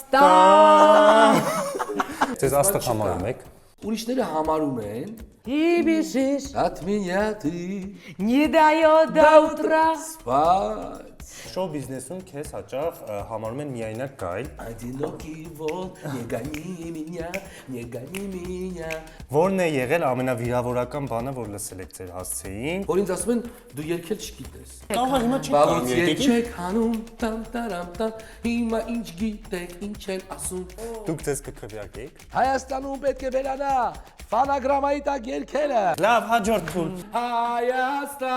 Հայաստան Ձեզ աստղ համարում եք։ Ուրիշները համարում են И бежишь, От меня ты не дает до утра спать Շոու բիզնեսում քեզ հաճախ համարում են միայնակ գայլ, Одинокий волк, не гони меня որն է եղել ամենավիրավորական բանը, որ լսել եք ձեր հասցեին։ Որ ինձ ասում են դու երգել չգիտես Կարող է հիմա չի Բալոց երգեք հանում տամ տարամ տամ Հիմա ինչ գիտեք, ինչ են ասում Դուք ձեզ կքվյարկեք։ Հայաստանում պետք է վերանա Ֆանագրամայի տակ երգելը Լավ, հաջորդ փուլ։ Հայաստան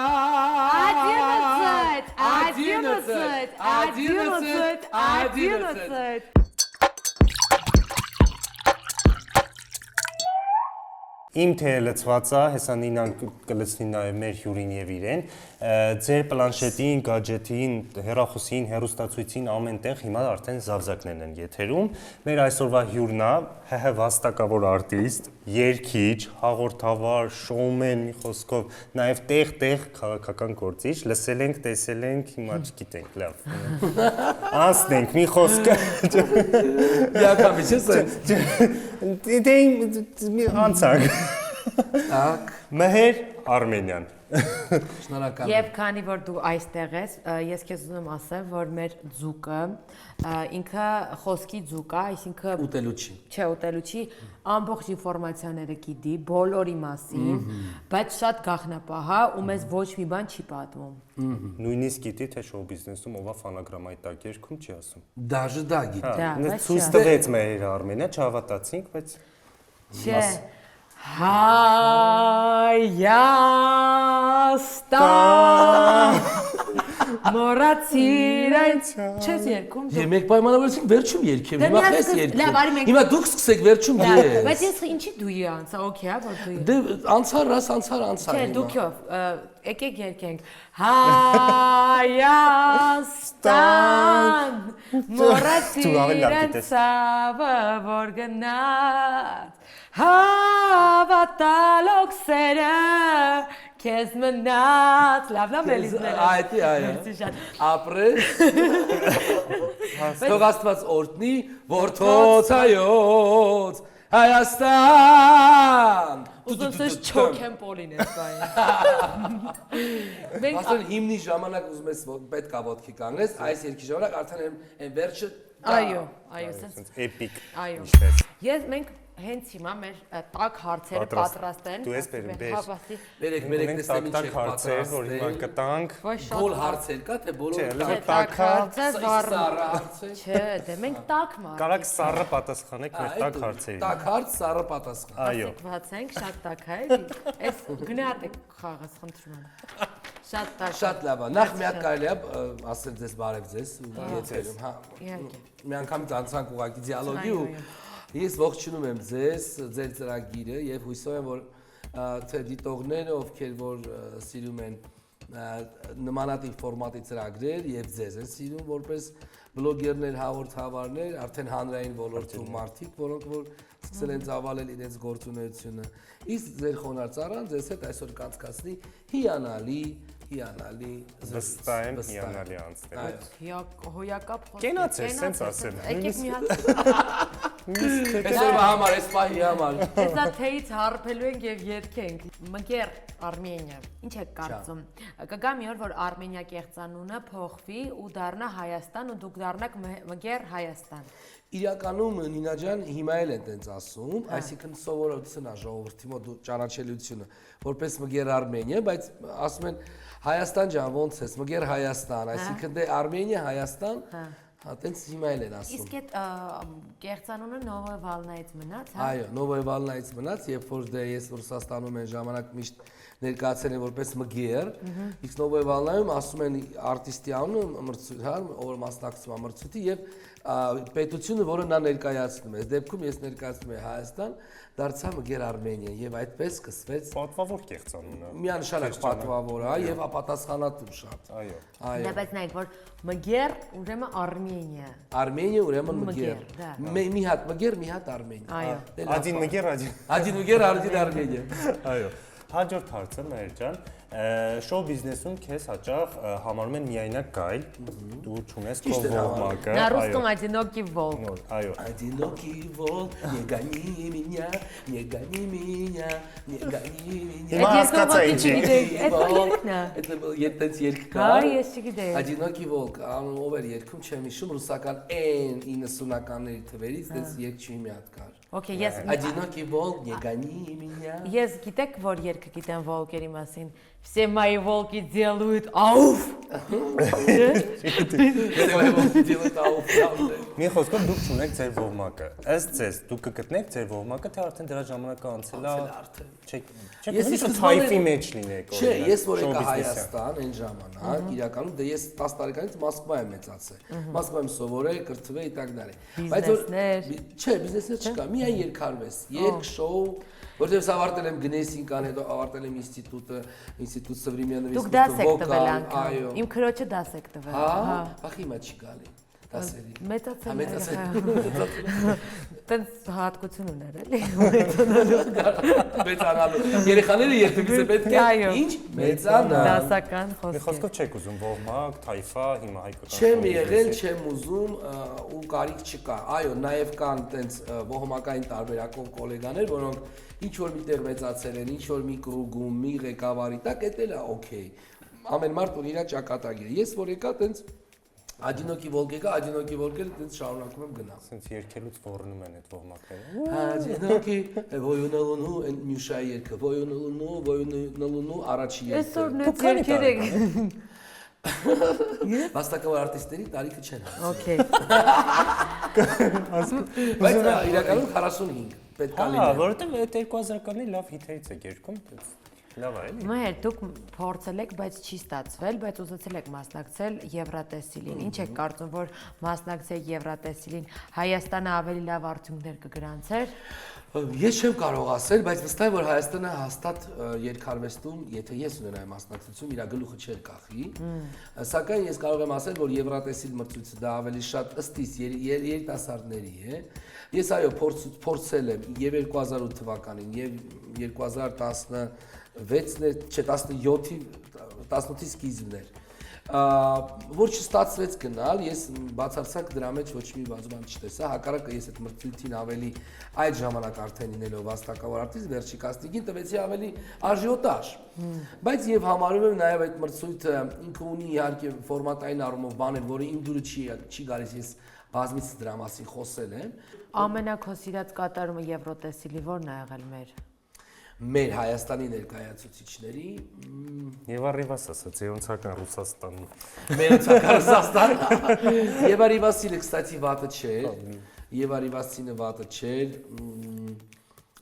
11 Իմ թեյը լցված է, հեսա Նինան կլցնի նաև մեր հյուրին եւ իրեն։ Ձեր պլանշետին, գադջետին, հեռախոսին, հեռուստացույցին ամենտեղ հիմա արդեն զավզակներն են եթերում։ Մեր այսօրվա հյուրն է ՀՀ վաստակավոր արտիստ, երգիչ, հաղորդավար, շոումեն, մի խոսքով, նաև տեղ-տեղ քաղաքական գործիչ, լսել ենք, տեսել ենք, հիմա չգիտենք, լավ։ Անցնենք մի խոսքը։ Միակամի չես Դե անցանք։ Так Մհեր Արմենյան։ Շնորհակալ Եվ քանի որ դու այստեղ ես, ես քեզ ուզում եմ ասել, որ մեր ձուկը ինքը խոսքի ձուկ է, այսինքն Ուտելուչի չէ, ուտելուչի ամբողջ ինֆորմացիաները գիտի, բոլորի մասին, բայց շատ գաղտնապահ է ու մեզ ոչ մի բան չի պատմում։ Նույնիսկ գիտի, թե շոու բիզնեսում ով է ֆանագրամայի տակ երգում չի ասում։ Դաժե դա գիտի Դա, բայց Ցույց տվեց Մհեր Արմենը, չհավատացինք, բայց չէ։ Հայաստան Մոռացիր այն չես երգում Եվ մենք պայմանավորեցինք վերջում երգեմ, Դե հիմա միած խես սկսել- երգեմ լավ, արի մենք- Հիմա դուք սկսեք վերջում ես Բայց ես ինչի դու անցա, օքեյ, որ դու Դե անցար, անցար Չէ, դուքով, եկեք երկենք Հայաստան Մոռացիր այն ցավը, որ գնաց Հավատալոք սերը Քեզ մնաց Լավ էլիզները Այդի այո Ապրես Թող Աստված օրհնի Որդոց հայոց Հայաստան Ուզում ես չոք եմ պոլին ես բային Մենք Ասեն հիմնի ժամանակ ուզում ես պետք է ոտքի կանգնես Այս երկի ժամանակ արդեն են վերջը Այո, sense epic Այո ինչպես Ես մենք հենց հիմա մեր տակ հարցերը պատրաստ են Դու ես բերում, բեր։ Բերեք Ունենք տեսնեմ ինչ տակ եք հարցեր, որ հիմա պատրաստել կտանք Բոլ հարցեր կա, թե բոլոր Չէ, լավ Տակ տակա հարցը վառ Սառը հարցեր Չէ, դե մենք տակ մարդ Կարակ սառը պատասխանեք մեր տակ հարցերին Տակ հարց, սառը պատասխան Այո Բացենք շատ տակ է էլի Էս գնահատեք խաղս խնդրում եմ Շատ տակ Շատ լավ է։ Նախ մի հատ կարելի է ասել ձեզ բարև ձեզ ու եթերում, հա։ Իհարկե Մի անգամից անցանք ուղղակի դիալոգի Այո, ու ես ողջունում եմ ձեզ, ձեր ծրագիրը եւ հույսով եմ որ թե դիտողները ովքեր որ սիրում են նմանատիպ ֆորմատի ծրագրեր եւ ձեզ են սիրում որպես բլոգերներ, հաղորդավարներ, արդեն հանրային ոլորտում մարդիկ, որոնք որ սկսել են ծավալել իրենց գործունեությունը։ Իսկ ձեր խոնարհծառան ձեզ հետ այսօր կանցկացնի հիանալի Վստահ եմ հիանալի անցնել Հոյակապ խոսք Կենացեր, սենց ասել Եկեք մի հատ Այսօր համար, այս պահի համար Հեսա թեից հարփելու ենք եւ երգենք Մգեր Արմենիա Ինչ եք կարծում Կգա մի օր որ Արմենիա կեղծանունը փոխվի ու դառնա Հայաստան ու դուք դառնաք Մգեր Հայաստան Իրականում Նինա ջան հիմա էլ են տենց ասում, այսինքն սովորություն է ժողովրդի մոտ ճանաչելիությունը, որպես Մգեր Արմենիա, բայց ասում են Հայաստան ջան ոնց ես, Մգեր Հայաստան, այսինքն դե Արմենիա, Հայաստան, հա տենց հիմա էլ են ասում։ Իսկ այդ կեղծանունը Նովոյ Վալնայից մնաց, հա։ Այո, Նովոյ Վալնայից մնաց, երբ որ դե ես Ռուսաստանում են ժամանակ միշտ ներկայացել են որպես Մգեր, իսկ Նովոյ Վալնայում ասում են արտիստի անունը մրցույթ, հա, ով մասնակցում է մրցույթի եւ պետությունը, որը նա ներկայացնում է։ Այս դեպքում ես ներկայացնում եմ Հայաստան, դարձա Մգեր Արմենիա եւ այդպես սկսվեց Պատվավոր կեղծանունը միանշանակ պատվավոր է եւ ապատասխանատու շատ։ Այո Դա բայց նայեք որ Մգեր ուրեմն Արմենիա Արմենիա ուրեմն Մգեր։ դա։ Մի հատ Մգեր, մի հատ Արմենիա։ Այո։ Ադին Մգեր, ադին Ադին Մգեր, ադին Արմենիա։ Այո Հաջորդ հարցը Մհեր ջան շոու բիզնեսում քեզ հաճախ համարում են միայնակ գայլ, դու չունես քո Ճիշտ է ողմակը, На русском одинокий волк. այո, Одинокий волк, не гони меня, не гони меня, не гони меня. Հիմա հասկացա ինչի։ Այդ երկն է։ Это был երտենց երգ կա։ Հա, ես չգիտեի։ Одинокий волк, ով էր երգում, չեմ հիշում, ռուսական այն 90-ականների թվերից դες երգ չի մի հատ կար։ Okay, ես Одинокий волк, не гони меня։ Ես գիտեք որ երգը գիտեմ волкերի մասին։ Все мои волки делают ауф։ Делает ауф։ Մի խոսքով դուք չունեք ձեր ողմակը։ Ըստ ձեզ, դուք կգտնեք ձեր ողմակը, թե արդեն դրա ժամանակը անցել է։ Չեք Ես ուզում իսկ թայֆի մեջ լինեք։ Չէ, ես որ եկա Հայաստան այն ժամանակ, իրականում դե ես 10 տարեկանից Մոսկվա եմ մեծացել։ Մոսկվայում սովորել, կրթվել и так далее։ Բիզնեսներ։ Չէ, բիզնեսներ չկա, միայն երկարվես, երգ, շոու, որտեղ ավարտել եմ գնեսինկան, հետո ավարտել եմ ինստիտուտ современного Դուք դաս искусства, եք տվել այո։ անգամ։ Իմ քրոջը դաս եք տվել։ Հա, ախ հիմա չի գալի։ Դասերի։ Մեծացել։ Տենց հատկություն ուներ էլի։ Մեծանալու։ Երեխաները երբեք պետք է Այո։ ինչ մեծանալ։ Դասական Մի խոսք։ խոսքով չեք ուզում ողմակ, թայֆա, հիմա հայկական։ Չեմ եղել, չեմ ուզում ու կարիք չկա։ Այո, նաև կան տենց ողմակային տարբերակով գոլեգաներ, որոնք ինչ որ միտեղ մեծացել են, ինչ որ մի կրուգում, մի ղեկավարի տակ, դա էլ է օքեյ։ Ամեն մարդ ունի իր ճակատագիրը։ Ես որ եկա տենց Одинокий волк եկա, одинокий волk-ը տենց շարունակում եմ գնալ։ Սենց երկելուց ոռնում են այդ ողմակները։ Одинокий, вою на луну, Նյուշա երգը, вою на луну, առաջի երգը։ Այսօր նույն երկեր եք։ Վաստակավոր արտիստերի տարիքը չեն։ Okay։ Բայց իրականում 45 պետք է Հա, լինի։ որովհետև այդ 2000-ականների լավ հիթերից է երգում, լավ է, էլի։ Մայր դուք փորձել եք, բայց չի ստացվել, բայց ուզեցել եք մասնակցել Եվրատեսիլին։ Ինչ եք կարծում, որ մասնակցեք Եվրատեսիլին Հայաստանը ավելի լավ արդյունքներ կգրանցեր։ Ես չեմ կարող ասել, բայց վստահ եմ, որ Հայաստանը հաստատ երկարվեստում, եթե ես ունենայի մասնակցություն, իր գլուխը չէր կախի։ Սակայն ես կարող եմ ասել, որ Եվրատեսիլ մրցույթը դա ավելի շատ ըստ իս երիտասարդների է։ Ես այո փորձել եմ եւ 2008 թվականին եւ 2016-17-ի սկիզբներ։ Որ չստացվեց գնալ, ես բացարձակ դրա մեջ ոչ մի բան չտեսա, հակառակը ես այդ մրցույթին ավելի այդ ժամանակ արդեն լինելով վաստակավոր արտիստ վերջի կաստինգին տվեցի ավելի աժիոտաժ։ Բայց եւ համարում եմ նաեւ այդ մրցույթը ինքը ունի իհարկե ֆորմատային առումով բաներ, որը իմ դուրը չի գալիս, ես բազմից դրա մասին խոսել եմ։ Ամենաքո սիրած կատարումը Եվրոտեսիլի ո՞րն է եղել մեր։ Մեր Հայաստանի ներկայացուցիչների Եվ առիվաս ասաց, ոնցական Ռուսաստանում։ Մերոնցական Ռուսաստան։ Եվ Արիվասինը, կստացի վատը չէր։ Եվ Արիվասինը վատը չէր։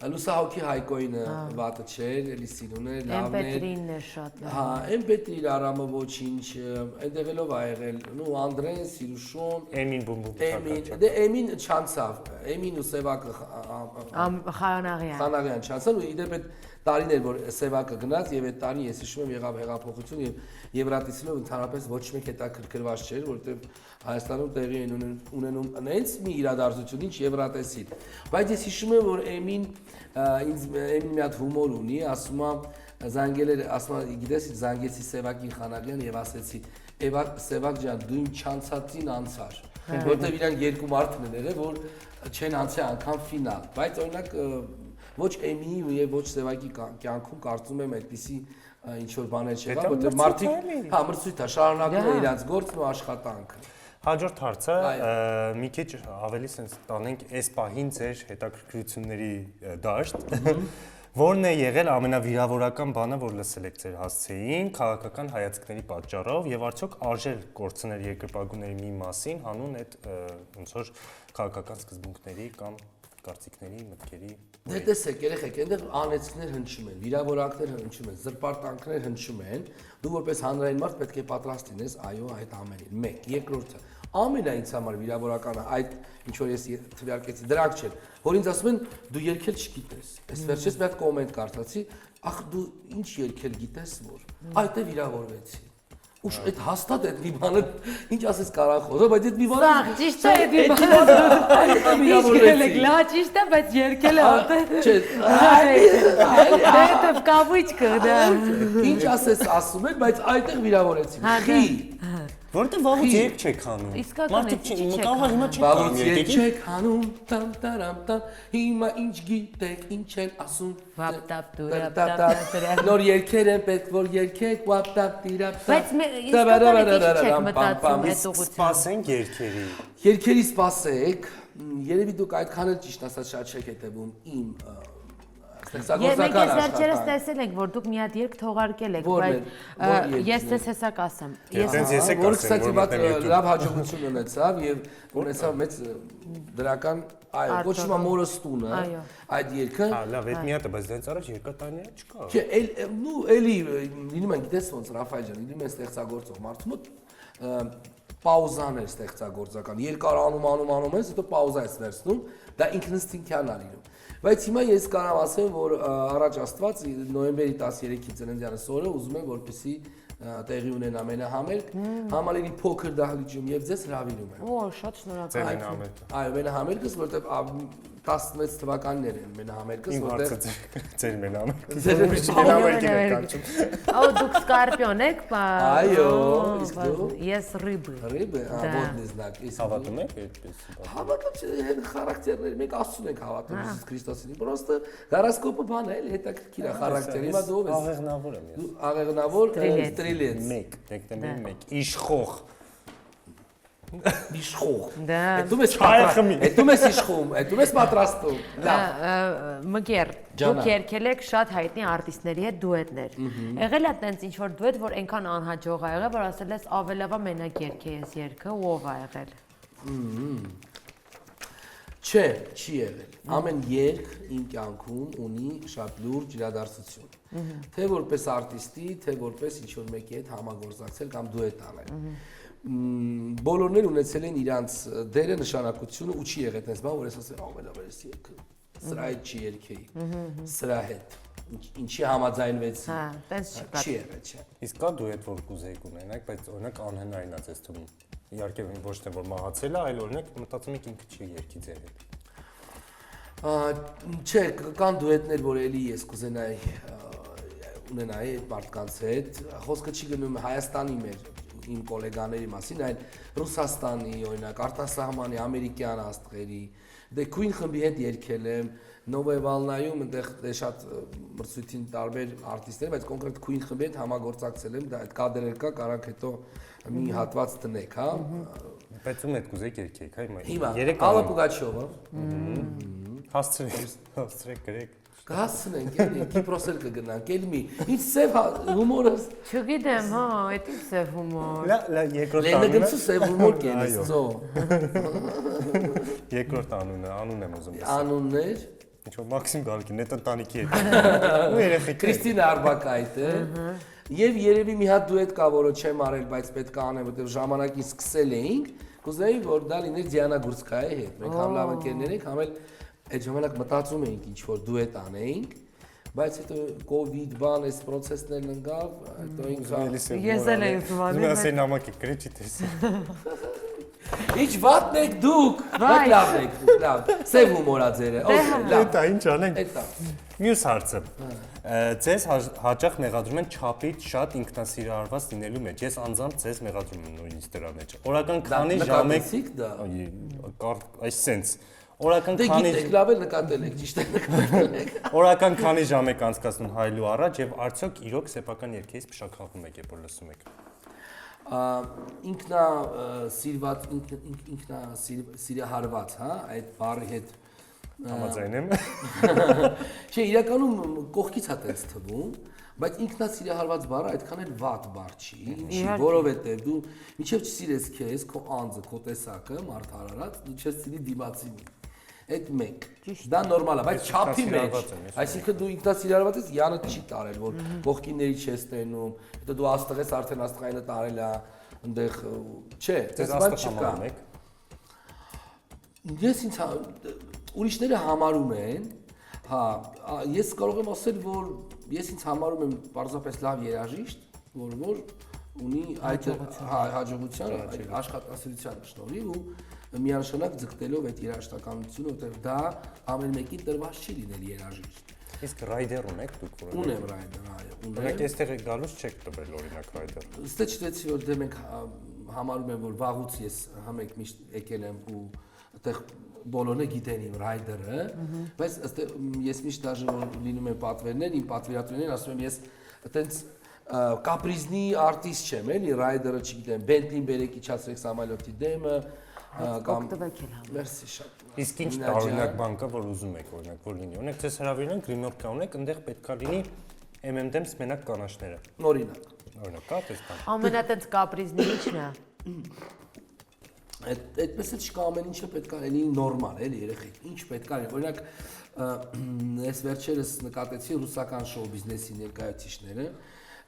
Լուսահոգի Հայկոյինը վատը չէր, էլի սիրուն էր, լավն էր։ Էմպետրինն է շատ լավ։ Հա, Էմպետրիր Արամը ոչինչ, այնտեղելով ա եղել, նու Անդրեն, Սիրուշոն, Էմին բումբում դե Էմին չանցավ, Էմին ու Սևակը Խանաղյան չանցան ու իդեպ այդ տարին էր, որ Սևակը գնաց եւ այդ տարին ես հիշում եմ եղավ հեղափոխություն եւ Եվրատեսիլով ընդհանրապես ոչ մեկ հետաքրքրված չէր, որովհետեւ Հայաստանում տեղի են ունենում այնց մի իրադարձություն, ինչ Եվրատեսիլ։ Բայց ես հիշում եմ, որ Էմին ինձ մի հատ հումոր ունի, ասում է զանգել էր, ասում է, գիտես, զանգեցի Սևակին Խանաղյան եւ ասեցի. Սևակ ջան, դու իմ չանցածին անցար, որտեղ իրանք երկու մարդներ են, որ չեն անցել անգամ ֆինալ, բայց օրինակ ոչ Էմիի եւ ոչ Սևակի կյանքում կարծում եմ այդպիսի ինչ որ բաներ չեղավ, որտեղ մարդիկ հա մրցույթ է շարունակում են իրենց գործն ու աշխատանքը։ Հաջորդ հարցը մի քիչ ավելի sense տանենք այս պահին ձեր հետաքրքրությունների դաշտ, որն է եղել ամենավիրավորական բանը, որ լսել եք ձեր հասցեին, քաղաքական հայացքների պատճառով եւ արդյոք արժեր կորցնել երկրպագուների մի մասին հանուն այդ ոնց որ քաղաքական սկզբունքների կամ կարծիքների, մտքերի։ Դե տեսեք, երեխեք, այնտեղ անեցքներ հնչում են, վիրավորանքներ հնչում են, զրպարտանքներ հնչում են, դու որպես հանրային մարդ պետք է պատրաստ լինես այո այդ ամենին։ 1, երկրորդը, ամենը ինձ համար վիրավորականը այդ ինչ որ ես թվարկեցի, դրանք չէ, որ ինձ ասում են դու երգել չգիտես։ Այս վերջից մի հատ կոմենտ կարդացի, ախ դու ինչ երգել գիտես որ։ Այդ է վիրավորվեցի։ Ուշ այդ հաստատ այդ մի բանը ինչ ասես կարող խոսա, բայց այդ մի բանը Սա ճիշտ է դի բանը։ Իսկ լա ճիշտ է, բայց երկել է հատը։ Չէ, Դա կավիճկը դա։ ինչ ասես ասում են, բայց այդտեղ վիրավորեցին։ Խի։ Որտե վաղուց երկ չեք հանում։ Իսկական է, չի չեք կարող հիմա չեք Վաղուց հանում, երկ եկեք։ չեք հանում, տամ տարամ տամ, հիմա ինչ գիտեք, ինչ են ասում։ Վապտապ դուրապտապ։ Նոր երգեր են պետք որ երգեք, վապտապ տիրապտապ։ Բայց իսկական է չեք մտածում այդ ուղղությամբ։ Սպասենք երկերի։ Երգերի սպասեք, երևի դուք այդքան էլ ճիշտ ասած շատ չեք հետևում իմ Մենք ստեղծագործական այս վերջերս աշխատանքը։ տեսել ենք, որ դուք մի հատ երգ թողարկել եք, Որ բայց ես ձեզ հեսա կասեմ։ Որ կստացի բաց լավ հաջողություն ունեցավ եւ ունեցավ մեծ դրական այո, կոչվում է Մորս տունը, այդ երգը։ Հա, լավ, այդ մի հատ է, բայց դրանց առաջ երկաթանյա չկա։ Չէ, էլի լինում են, գիտես ոնց Ռաֆայել ջան, լինում են ստեղծագործող մարդու մոտ պաուզաներ ստեղծագործական, երկար անում ես, հետո պաուզա ես վերցնում, դա ինքնըստինքյան է լինում։ Բայց հիմա ես կարող ասեմ, որ առաջ Աստված նոյեմբերի 13-ի ծննդյանս օրը ուզում եմ, որպեսզի տեղի ունենա ամենահամերգ, համալիրի փոքր դահլիճում եւ ձեզ հրավիրում եմ։ Օ, շատ շնորհակալ։ Ամենահամերգը։ Այո, մենահամերգս, որտեղ 16 թվականներ են մենահամերգս, որտեղ ձեր մենահամերգը։ Օ, դուք սկորպիոն եք, Այո, իսկ դու։ Ես ռիբը։ Ռիբը, ո՞րն знак, իսկ Հավատում եք այդպես։ Հավատում չեն խարակտերներ, մենք Աստծուն ենք հավատում Հիսուս Քրիստոսին։ Պրոստը գարասկոպը բան է, էլի հետաքրքիր է խարակտերը։ Հիմա դու ով ես։ Աղեղնավոր եմ ես։ Դու աղեղնավոր Ստրելец։ 1 դեկտեմբերի 1 իշխող։ Իշխող։ Դա Դու ես պատրաստ։ Դու ես իշխում, դու ես պատրաստում։ Լավ։ Մգեր, դուք երգել եք շատ հայտնի արտիստների հետ դուետներ։ Եղել է տենց ինչ որ դուետ, որ այնքան անհաջող ա եղել, որ ասել ես ավելավա մենակ երգի ես երգը, ու ով ա եղել։ Չէ, չի եղել։ Ամեն երգ իմ կյանքում ունի շատ լուրջ իրադարձություն։ Թե որպես արտիստի, թե որպես ինչ որ մեկի հետ համագործակցել կամ դուետ անել։ Բոլորներ ունեցել են իրանց դերը նշանակությունը ու չի եղել այնպես բան, որ ես ասել ամենավեր ես երգը սրա հետ չի երգեի։ Սրա հետ ինչի համաձայնվեցի։ Հա, տենց չկա։ Չի եղել, չէ։ Իսկ կա դուետ, որ կուզեիք ունենաք, բայց օրինակ անհնարին է ձեզ թվում։ Իհարկե ոչ թե որ մահացել է, այլ օրինակ մտածում եք ինքը չի երգի ձեր հետ։ Չէ, կան դուետներ, որ էլի ես կուզենայի ունենայի այդ մարդկանց հետ։ Խոսքը չի գնում Հայաստանի մեր իմ գոլեգաների մասին, այլ Ռուսաստանի, օրինակ, արտասահմանի, ամերիկյան աստղերի, դե Queen խմբի հետ երգել եմ, Նովե Վալնայում այնտեղ շատ մրցույթին տարբեր արտիստներ, բայց կոնկրետ Queen խմբի հետ համագործակցել եմ, դա այդ կադրեր կա, կարանք հետո մի հատված տնեք, հա։ Բայց ում հետ կուզեիք երգեիք, հա Հիմա Ալլա Պուգաչովը հասցրեք գրեք։ Կհասցնենք, էլի Կիպրոս էլ կգնանք, էլի մի ինչ սև հումորը։ Չգիտեմ, հա, այդ ինչ է հումոր։ Լա երկրորդ Լենը անունը։ գցու սև հումոր կենես, ծո։ Երկրորդ անուն եմ ուզում ասել։ Անուններ Ինչ որ Մաքսիմ Գալկին, այդ ընտանիքի հետ։ Ու երեխեք։ Կրիստինա Արբակայտը եւ երևի մի հատ դուետ կա, որը չեմ արել, բայց պետք է անեմ, որտեղ ժամանակին սկսել էինք, կուզեի որ դա լիներ Դիանա Գուրսկայի հետ։ Մենք համ լավ ընկերներ ենք, համ էլ այդ ժամանակ մտածում էինք ինչ որ դուետ անեինք, բայց հետո կովիդ բան, այս process-ներն ընկավ, հետո ինքը Ես էլ եմ զուգանում։ Ես էլ նամակի գրեչի տեսա։ Ինչ վատն եք դուք։ Բայց լավ եք, լավ։ Սև հումորա ձերը։ Okay, լավ։ Դա ինչ անենք։ Էտա։ Մյուս հարցը։ Ձեզ հաճախ մեղադրում են չափից շատ ինքնասիրարված լինելու մեջ։ Ես անձամբ ձեզ մեղադրում եմ նույնիսկ դրա մեջ։ Օրական քանի ժամ եք դա։ այս sense Օրական Դե քանի գիտեք լավ էլ նկատել եք, ճիշտ է նկատել եք։ Օրական քանի ժամ եք անցկացնում հայելու առաջ եւ արդյոք իրոք սեփական երգերից փշակախվում եք, երբ որ լսում եք։ Ինքնասիրահարված, հա, այդ բառի հետ Համաձայն եմ։ Չէ, իրականում կողքից է տենց թվում, բայց ինքնասիրահարված բառը այդքան էլ վատ բառ չի, ինչի, որովհետև դու մինչև չսիրես քեզ, քո անձը, քո տեսակը, մարդ հարարած, դու չես սիրի դիմացին։ Այդ մեկ։ Դա նորմալ է, բայց չափի մեջ։ Այսինքն դու ինքնասիրահարված ես, յանը չի տարել, որ կողքինների չես տենում, հետո դու աստղ ես, արդեն աստղայինը տարել է, այնտեղ, չէ, Ձեզ աստղ համարում եք։ Ես ինձ ուրիշները համարում են, հա, ես կարող եմ ասել, որ ես ինձ համարում եմ պարզապես լավ երաժիշտ, որ ունի այդ հաջողության, աշխատասիրության շնորհիվ ու միանշանակ ձգտելով այդ երաժշտականությունը, որտեղ դա ամեն մեկին տրված չի լինել երաժիշտ։ Իսկ ռայդեր ունեք դուք որ։ Ունեմ ռայդեր, այո, ունեմ։ Ունեք այստեղ գալուց չեք տվել օրինակ ռայդեր։ Ստե չտեցի որ դե մենք համարում եմ որ վաղուց ես համեք միշտ եկել եմ ու այդտեղ բոլորը գիտեն իմ ռայդերը, բայց ես միշտ դաժե որ լինում են պատվերներ, իմ պատվիրատուներն ասում եմ ես այտենց կապրիզնի արտիստ չեմ, էլի ռայդերը չգիտեմ, Bentley-ին բերեք իջացրեք սամալյոտի դեմը կամ Մերսի շատ։ Իսկ ինչ տարօրինակ բան կա, որ ուզում եք օրինակ որ լինի։ Ունեք ձեզ հրավիրեն գրիմյորկա ունեք, այնտեղ պետքա լինի M&M's մենակ կանաչները։ Օրինակ կա այդպես բան։ Ամենատենց կապրիզնի ի՞նչն է։ Այդպես էլ չկա ամեն ինչը պետք է լինի նորմալ, էլի երեխեք։ Ինչ պետք է, օրինակ ես վերջերս նկատեցի ռուսական շոու բիզնեսի ներկայացուցիչները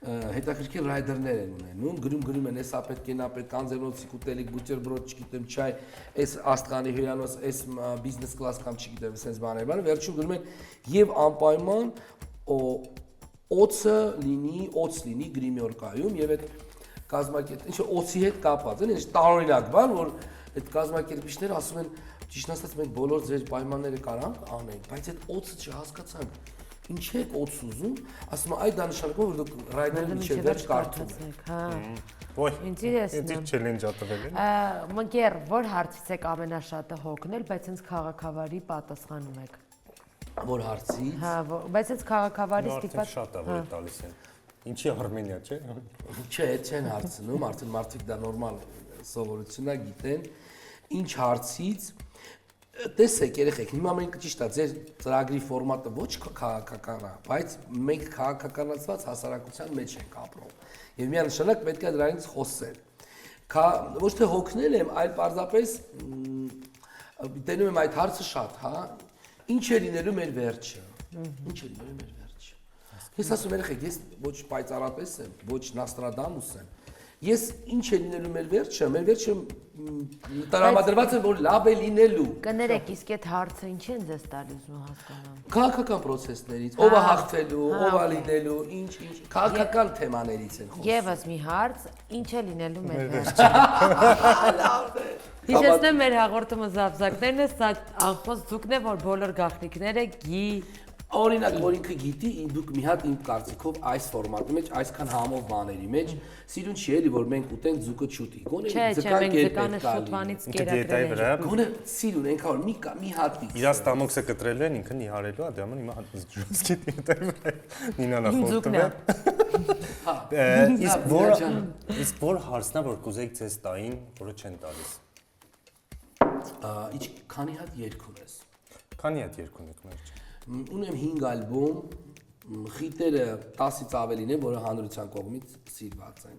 հետաքրքիր ռայդերներ են ունենում, գրում են, էսա պետք է նա պետք անձեռնոցիկ ուտելիք, բուտերբրոդ, չգիտեմ, չայ, էս աստղանի հյուրանոց, էս բիզնես կլաս կամ չգիտեմ, sense բաներ, վերջում գրում են եւ անպայման օծ լինի գրիմյորկայում եւ այդ կազմակերպ, ինչը օծի հետ կապված է, ինչ տարօրինակ բան, որ այդ կազմակերպիչները ասում են, ճիշտ ասած մենք բոլոր ձեր պայմանները կարանք անենք, բայց այդ օծը չհասկացանք։ Ինչ եք օծ ուզում, ասում եմ այդ դա նշանակում որ դուք ռայդերը միջև վերջ կարդում եք։ Հա։ Ոյ։ Ինտերեսն է։ Ինչ չելենջ ատվել են։ Մգեր, որ հարցից եք ամենաշատը հոգնել, բայց հենց քաղաքավարի պատասխանում եք։ Որ հարցից։ Հա, բայց հենց քաղաքավարի ստիպված շատ է որ տալիս են։ Ինչի Արմենիա, չէ։ Չէ, չեն հարցնում, արդեն մարդիկ դա նորմալ սովորություն է, գիտեն։ Ինչ հարցից տեսեք երեխեք, հիմա մենք ճիշտ է, ձեր ծրագրի ֆորմատը ոչ քաղաքական է, բայց մենք քաղաքականացված հասարակության մեջ ենք ապրում։ Եվ միանշանակ պետք է դրանից խոսել։ Ոչ թե հոգնել եմ, այլ պարզապես տենում եմ այդ հարցը շատ, հա, ինչ է լինելու մեր վերջը։ Ինչ է լինելու մեր վերջը։ Ես ասում երեխեք, ես ոչ պայծառատես եմ, ոչ Նաստրադամուս եմ։ Ես ինչ է լինելու մեր վերջը տրամադրված է որ լավ է լինելու։ Կներեք, իսկ այդ հարցը ինչ են ձեզ տալիս ու հասկանամ։ Քաղաքական process-ներից, ով է հաղթելու, ով է լինելու, ինչ, քաղաքական թեմաներից են խոսում։ Եվս մի հարց, ինչ է լինելու մեր վերջը։ Լավ է։ Հիշեցնեմ մեր հաղորդումը զավզակներն է, սա անխոս ձուկն է, որ բոլոր գաղտնիքները Օրինակ, որ ինքը գիտի, դուք մի հատ իմ կարծիքով այս ֆորմատի մեջ, այսքան համով բաների մեջ, սիրուն չի էլի, որ մենք ուտենք ձուկը չուտի։ Գոնե ձկան կերպ պետք է լինի։ կերակրել են։ Գոնե սիրուն այնքան որ մի հատիկ։ Իրա ստամոքսը կտրելու են, ինքը նիհարելու է, դա ման հիմա զգուստի դեպի Նինան ախորտում է։ Իսկ որ հարցնա որ կուզեք ձեզ տային, որը չեն տալիս։ Ինչ քանի հատ երգ ունես։ Քանի հատ երգ ունեք մեր։ Ունեմ 5 ալբոմ, խիտերը 10-ից ավելին է, որը հանրության կողմից սիրված են։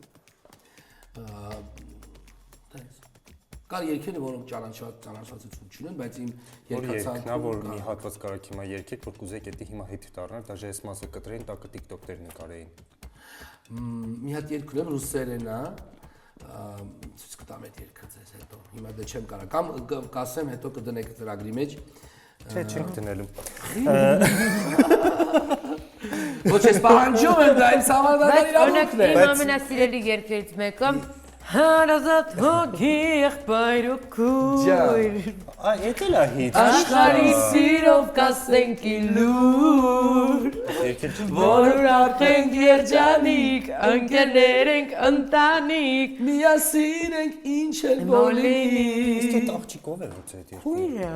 Կար երգերը, որոնք ճանաչվածություն չունեն, բայց իմ երգացանկը որ մի հատված կարաք հիմա երգեք, որ կուզեք դա հիմա հետ դառնալ, դաժե այս մասը կտրեն, տակը TikTok-ներ նկարեին։ Մի հատ երգ ունեմ ռուսերեն է, ցույց կտամ այդ երգը ձեզ հետո։ Հիմա դե չեմ կարող, կամ կասեմ հետո կդնեք ծրագրի մեջ։ Չէ, չենք դնելու։ Ոչ ես պահանջում եմ դա իմ համանդրական իրավունքն է։ Իմ ամենասիրելի երգերից մեկը Հարազատ հոգի եղբայր ու քույր Էդ էլ է հիթ։ Աշխարհի սիրով կասենք իլուր Որ ուրախենք երջանիկ, ընկերներ ենք ընտանիք Միասին ենք ինչ էլ բոլինի Իսկ այդ աղջիկով է ոնց է այդ երգը։ Քույրը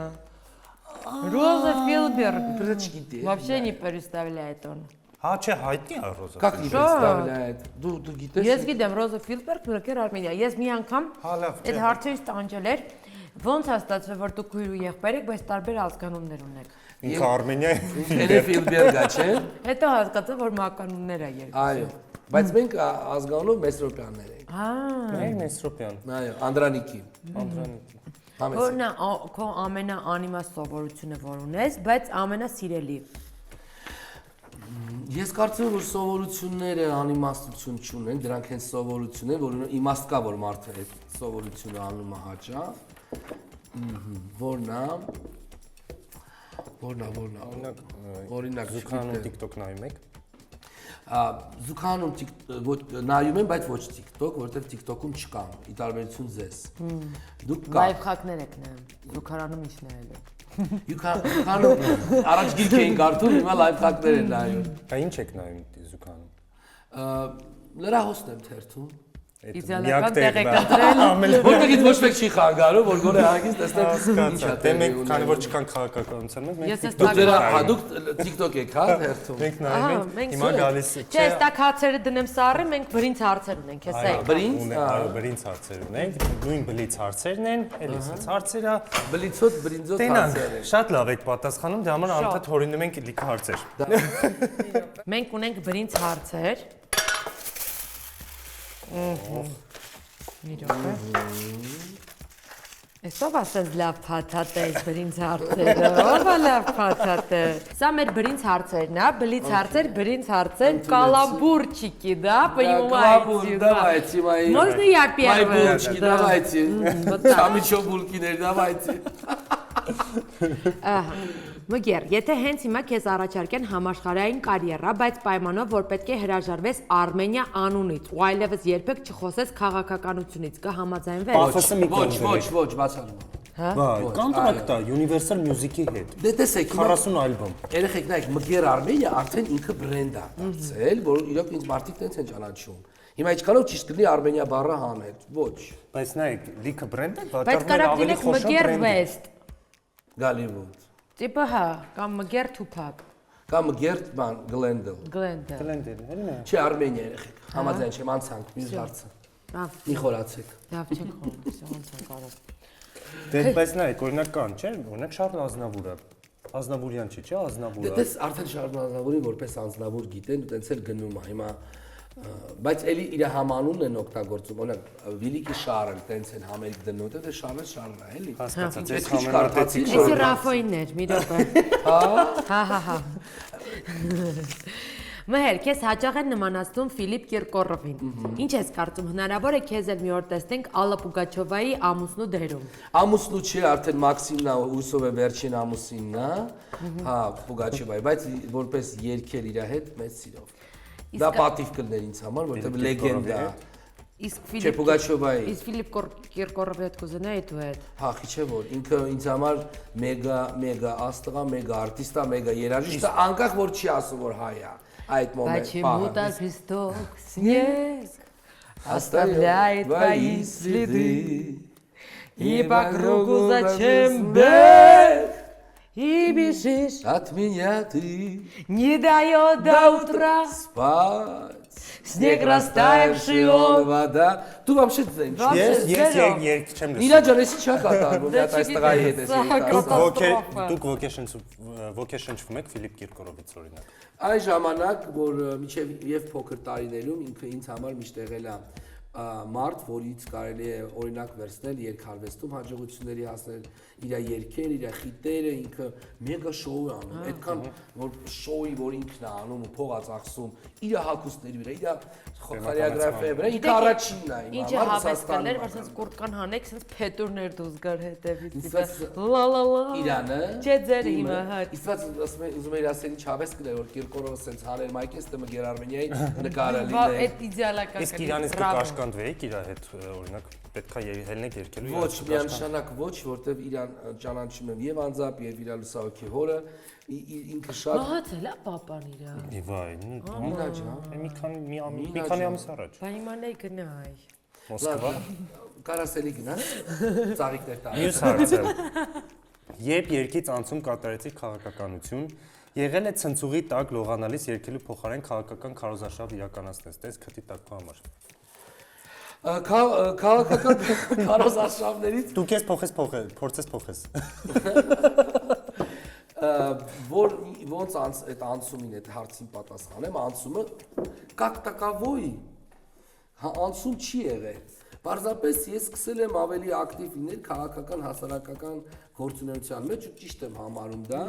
Роза Филберг. Прочтите. Вообще не представляет он. Հա, չէ, հայտնի է Ռոզա։ Как не представляет? Դու գիտես։ Ես գիտեմ Ռոզա Ֆիլբերգ, Մրգեր Արմենիա։ Ես մի անգամ այդ հարցերից տանջել էր։ Ոնց է ստացվել, որ դուք քույր ու եղբայր եք, բայց տարբեր ազգանուններ ունեք։ Ինքը Արմենիա է։ Էլի Ֆիլբերգա, չէ։ Հետո հասկացա, որ մականուններ է երկու։ Այո։ Բայց մենք ազգանունով Մեսրոպյաններ ենք։ Հա։ Մեր Մեսրոպյան։ Այո, Անդրանիկի։ Անդրանիկի։ Որն է քո ամենաանիմաստ սովորությունը, որ ունես, բայց ամենասիրելի։ Ես կարծում եմ, որ սովորությունները անիմաստություն չունեն, դրանք հենց սովորություն են, որ իմաստ կա, որ մարդը այդ սովորությունը անում է հաճախ։ Որնա։ Օրինակ, Զուքանում TikTok նայում եք։ Զուքանում նայում եմ, բայց ոչ TikTok, որովհետև TikTok-ում չկան, ի տարբերություն ձեզ։ Դուք կա։ Լայվ խակներ եք նայում։ Զուգարանում ինչ նայել եք։ Զուքանում առաջ գիրք էին կարդում, հիմա լայվ խակներ են նայում։ Բա ինչ եք նայում Զուքանում։ Լրահոսն եմ թերթում։ Իդեալական տեղ եք ընտրել։ Որտեղից ոչ մեկ չի խանգարում, որ գոնե հագից տեսնեմ ինչ է Դե մենք քանի որ չկան քաղաքականության մեջ, դուք TikTok եք, հա, թերթում։ մենք նայում ենք, հիմա գալիս Չէ, ստակ հարցերը դնեմ սառը, մենք բրինց հարցեր ունենք, հեսա եք։ Բրինց, բրինց հարցեր ունենք, նույն բլից հարցերն են, էլի սենց հարցերա։ բլիցոտ, բրինձոտ հարցեր են։ Շատ լավ եք պատասխանում, դե համար անդադ հորինում ենք լիքը հարցեր։ Մենք ունենք բրինց հարցեր։ Մի րոպե։ Էսով ասես լավ փաթաթ է բրինց հարցերը, ով է լավ փաթաթը։ Սա մեր բրինց հարցերն է, բլից հարցեր, բրինց հարցեր, կալաբուրчики, да, понимаете? Давайте мои. Можно я первая? Мои булочки, давайте. Вот так. Там еще булкиներ, давайте. Ահա։ Մգեր, եթե հենց հիմա քեզ առաջարկեն համաշխարհային կարիերա, բայց պայմանով, որ պետք է հրաժարվես Արմենիա անունից, ու այլևս երբեք չխոսես քաղաքականությունից, կհամաձայնվես։ Պաֆոսը մի Ոչ, բացառում։ Բա, կոնտրակտ է Universal Music-ի հետ։ Դե տեսեք, 40 ալբոմ։ Երեխեք նայեք, Մգեր Արմենիա արդեն ինքը բրենդ է դարձել, որ իրոք ինձ մարդիկ տենց են ճանաչում։ Հիմա ինչքանով ճիշտ կլինի Արմենիա բառը հանել։ Ոչ։ Բայց նայեք, լիքը բրենդ է, Բայց կարա դինեք Մգեր West։ Գալիվուդ։ Տիպը հա, կամ Մգեր Tupac։ Կամ Մգեր բան Glendale։ Glendale։ Glendale, հենց է։ Չէ, Արմենիա երեխեք։ Համաձայն չեմ, անցանք մյուս հարցը։ Լավ, Մի խորացեք։ լավ չենք խորհրդի, ոնց են կարող։ Դե բայց նայեք, օրինակ կան, չէ՞, օրինակ Շարլ Ազնավուրը։ Ազնավուրյան չի, չէ՞, Դե Ազնավուրը։ տես արդեն Շարժանազավորին որպես անձնավոր գիտեն ու տենց էլ գնում է հիմա բայց էլի իր համանունն են օգտագործում օրինակ Վիլիկի Շարլ տենց են համերգ դնում դե Շարլը Շարլն է էլի Հասկացա, Ես ձեզ քիչ համեմատեցիք կարդացի, Էսի Ռաֆոյիններ, մի րոպե։ Հա։ Մհեր, քեզ հաճախ են նմանացնում Ֆիլիպ Կիրկորովին։ Ինչ ես կարծում, հնարավոր է քեզ էլ մի օր տեսնենք Ալլա Պուգաչովայի ամուսնու դերում։ Ամուսնու չէ, արդեն Մաքսիմն է, հուսով եմ վերջին ամուսինն է, հա, Պուգաչովայի, բայց որպես երգեր իր հետ մեծ սիրով։ Դա պատիվ կլներ ինձ համար, որովհետև լեգենդ է։ Իսկ Չէ, Պուգաչովայի։ Իսկ Ֆիլիպ Կիրկորովի հետ կուզենայի դու հետ։ Փախի չէ որ ինքը ինձ համար մեգա աստղա, մեգա արտիստ է, մեգա երաժիշտ է, անկախ որ չի ասում որ հայ է։ Այդ մոմենտ Почему так жесток снег оставляет твои следы и по кругу зачем бег и бежишь от меня ты не дает до утра спать снег растаявший он вода Դու вообще ձեն չի Ես երգ չեմ լսում։ Իրա ջան, էսի չի կատարվում, դա այս տղայի հետ է։ Դուք ոգեշնչվում եք Ֆիլիպ Կիրկորովից օրինակ։ Այն ժամանակ, որ միջև եւ փոքր տարիներում ինքը ինձ համար միշտ եղել է մարդ, որից կարելի է օրինակ վերցնել երկարվեստում հաջողությունների հասնել իր երգերը, իր խիտերը, ինքը մեգա շոու է անում, այդքան որ շոուի, որ ինքն է անում ու փող ածախսում, իր հագուստների վրա, իր խորեոգրաֆիայի վրա, ինքը առաջինն է իմ Ինչը համար հավեսկալներ, որ sense կուրտկան հանեք, sense փետուրներ դուս գար հետևից։ Լա Իրանը Չէ ձեր իմը, հա։ Իսկ ուզում եմ ասել ինչ հավես կներ, որ Կիրկորովը sense հաներ մայքես դեմը Գեր Արմենիայի նկարալին է։ Այդ իդեալական։ Իսկ իրանից կկաշկանդվեիք իր հետ օրինակ պետքա ելնեք երկելու։ Ոչ, միանշանակ ոչ, որտեվ իրան ճանաչում եմ եւ անձամբ եւ իր լուսահոգի հորը, ինքը շատ Մահացել է papan իրա։ Իվայ, Մինա ջան, մի քանի ամիս առաջ։ Բանի մանեի գնայ։ Մոսկվա։ կարասելի գնաս, ծաղիկներ տա։ Մյուս հարցը։ Երբ երկից անցում կատարեցիք քաղաքականություն, եղել է ցնցուղի տակ լողանալիս երկելու փոխարեն քաղաքական քարոզարշավ իրականացնես, տես քթի տակ քո համար։ Քաղաքական քարոզարշավներից Դու քեզ փորձես փոխես։ որ ոնց այդ անցումին այդ հարցին պատասխանեմ, անցումը как таковой անցում չի եղել։ Պարզապես ես սկսել եմ ավելի ակտիվ լինել քաղաքական հասարակական գործունեության մեջ ու ճիշտ եմ համարում դա։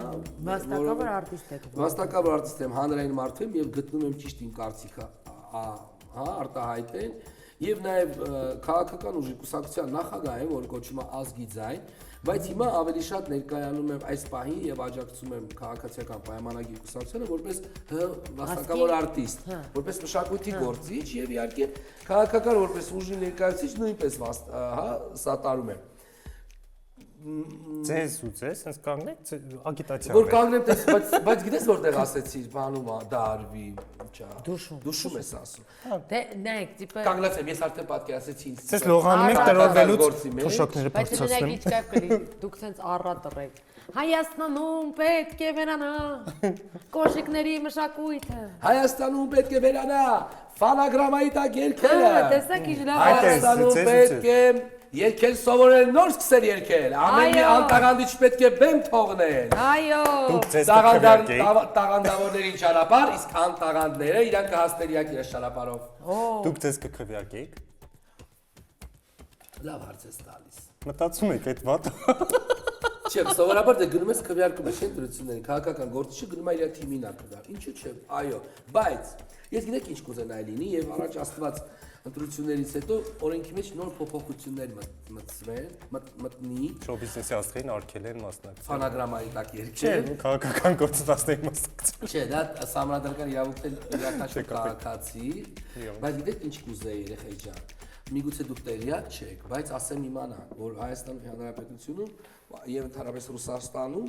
Վաստակավոր արտիստ եք։ Վաստակավոր արտիստ եմ, հանրային մարդ եմ եւ գտնում եմ ճիշտ իմ կարծիքը, հա, արտահայտել եւ նաեւ քաղաքական ուժի կուսակցության նախագահ է, որ կոչվում է ազգի ձայն, բայց հիմա ավելի շատ ներկայանում եմ այս պահին եւ աջակցում եմ քաղաքացիական պայմանագիր կուսակցությանը որպես վաստակավոր արտիստ, որպես մշակույթի գործիչ եւ իհարկե քաղաքական որպես ուժի ներկայացուցիչ նույնպես սատարում եմ։ Ձեզ ու ձեզ, հենց կանգնեք ագիտացիա։ Որ կանգնեմ, բայց գիտես որտեղ ասեցիր, բանում է, դա արվի, ինչա։ Դուշում ես ասում։ Դե նայեք, տիպը Կանգնած եմ, ես արդեն պատկերացեցի ինձ։ Ձեզ լողանում եք տրորվելուց թոշակները բայց բարձրացնեմ։ նայեք ինչ կապ դուք ցենց առատռեք։ Հայաստանում պետք է վերանա կոշիկների մշակույթը։ Հայաստանում պետք է վերանա ֆանագրամայի տակ երգերը։ Տեսեք ինչ լավ։ Հայաստանում պետք է երգել սովորել նոր սկսել երգել։ Ամեն մի անտաղանդիչ պետք է բեմ թողնել։ Այո։ Դուք ձեզ կքվեարկեիք։ Տաղանդավորներին ճանապարհ, իսկ անտաղանդները իրանք կհասնելիակ իրենց ճանապարհով։ Դուք ձեզ կքվեարկեիք։ Լավ հարց ես տալիս։ Մտածում եք այդ վատ։ Չէ, սովորաբար դե գնում ես քվեարկում ես ընտրություններին, քաղաքական գործիչը գնում է իր թիմին ակրդար։ Ինչու՞ չէ, այո, բայց ես գիտեք ինչ կուզենայի լինի եւ առաջ Աստված ընտրություններից հետո օրենքի մեջ նոր փոփոխություններ մտնի։ Շոու բիզնեսի աստղերին արգել են մասնակցել։ Ֆանագրամայի տակ երգել։ Չէ, քաղաքական գործընթացների մասնակցել։ Չէ, դա համանդրական իրավունքներ իրականացող քաղաքացի, բայց գիտեք ինչ կուզեի երեխայի ջան։ Միգուցե դուք տեղյակ չեք, բայց ասեմ իմանանք, որ Հայաստանի Հանրապետությունում եւ ընդհանրապես Ռուսաստանում,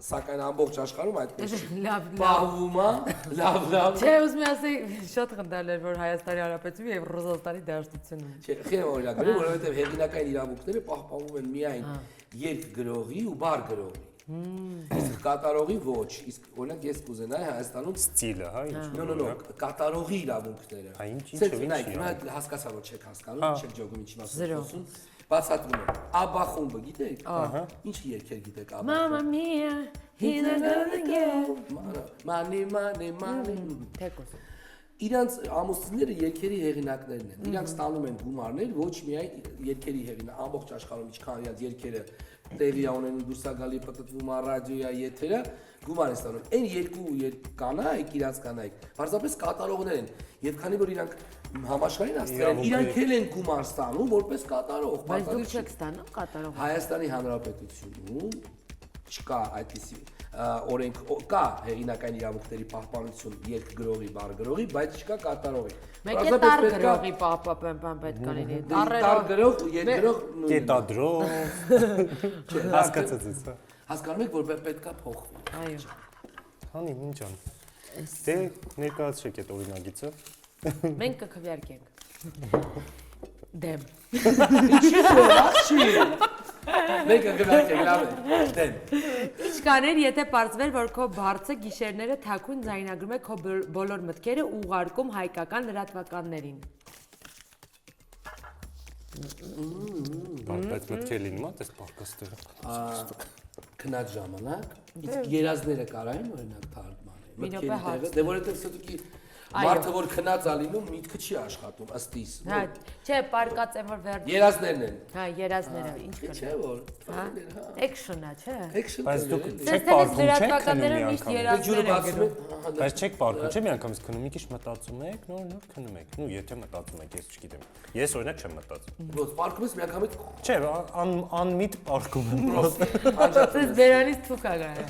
սակայն ամբողջ աշխարհում այդպես չի։ Պահվում է, լավ։ Չէ, ուզում եմ ասել, շատ խնդալ էր, որ Հայաստանի Հանրապետությունում եւ Ռուսաստանի դաշտությունում։ Չէ, խեմ օրինակ, որովհետեւ հեղինակային իրավունքները պահպանվում են միայն երգ-գրողի ու բար-գրողի։ Իսկ կատարողի ոչ, իսկ օրինակ ես կուզենայի Հայաստանում Ստիլը, հա, ինչ։ No, կատարողի իրավունքները։ Հա, ինչ Սենց հասկացա որ չեք հասկանում, չեք ջոգում ինչի մասին խոսում։ Բացատրում եմ։ Աբա խումբը գիտեք։ Ինչ երգեր գիտեք Աբա։ Mamma mia, he's another girl։ Money։ Թեկոս։ Իրանց ամուսինները երգերի հեղինակներն են։ Իրանք ստանում են գումարներ ոչ միայն երգերի հեղինակ, ամբողջ աշխարհում ինչքան իրանց երգերը տեղի ունեն դուրս գալի պատտվում է ռադիոյա եթերը, գումար են ստանում։ Այն երկու կանայք, իրանց կանայք, պարզապես կատարողներ են։ Եվ քանի որ իրանք համաշխարհային աստղեր են, իրանք են գումար ստանում որպես կատարող։ Բայց դուք չեք ստանում կատարող։ Հայաստանի Հանրապետությունում չկա այդպիսի օրենք կա հեղինակային իրավունքների պահպանություն երգ-գրողի, բար-գրողի, բայց չկա կատարողի։ Մեկ է տար-գրողի պահպան պետք է լինի։ Տար-գրող, երգ-գրող նույնն է։ Կետադրող։ Հասկացած է։ Հասկանում եք, որ պետք է փոխվի։ Այո։ Հանի ինչ ան։ Դե ներկայացրեք այդ օրինագիծը։ Մենք կքվեարկենք։ Դեմ։ Ինչի՞ չի։ Մենք կգնանք լավ է։ Դեն։ Ինչ կաներ, եթե պարզվեր, որ քո բարձը գիշերները թաքուն ձայնագրում է քո բոլոր մտքերը ու ուղարկում հայկական լրատվականներին։ Բայց մտքեր լինում է, դες պարկաստերը։ Քնած ժամանակ, իսկ երազները կարային օրինակ թարգմանել։ Մտքերի դե որովհետև սուտուկի մարդը որ քնած ա լինում, միտքը չի աշխատում ըստ իս։ Հա, չէ, պարկած եմ որ վերջ։ Երազներն են։ Հա, երազները, ինչ կա։ Չէ որ։ Action-ա, չէ։ Action։ Բայց դուք Ձեզ չեք պարկում, չեք քնում մի անգամ։ Բայց չեք պարկում, չէ՞ մի անգամից քնում, մի քիչ մտածում եք, նոր քնում եք։ Նու եթե մտածում եք, ես չգիտեմ։ Ես օրինակ չեմ մտածում։ Ոնց պարկում ես մի անգամից։ Չէ, անմիտ պարկում եմ։ Ձեզ բերանից թուք ա գալու։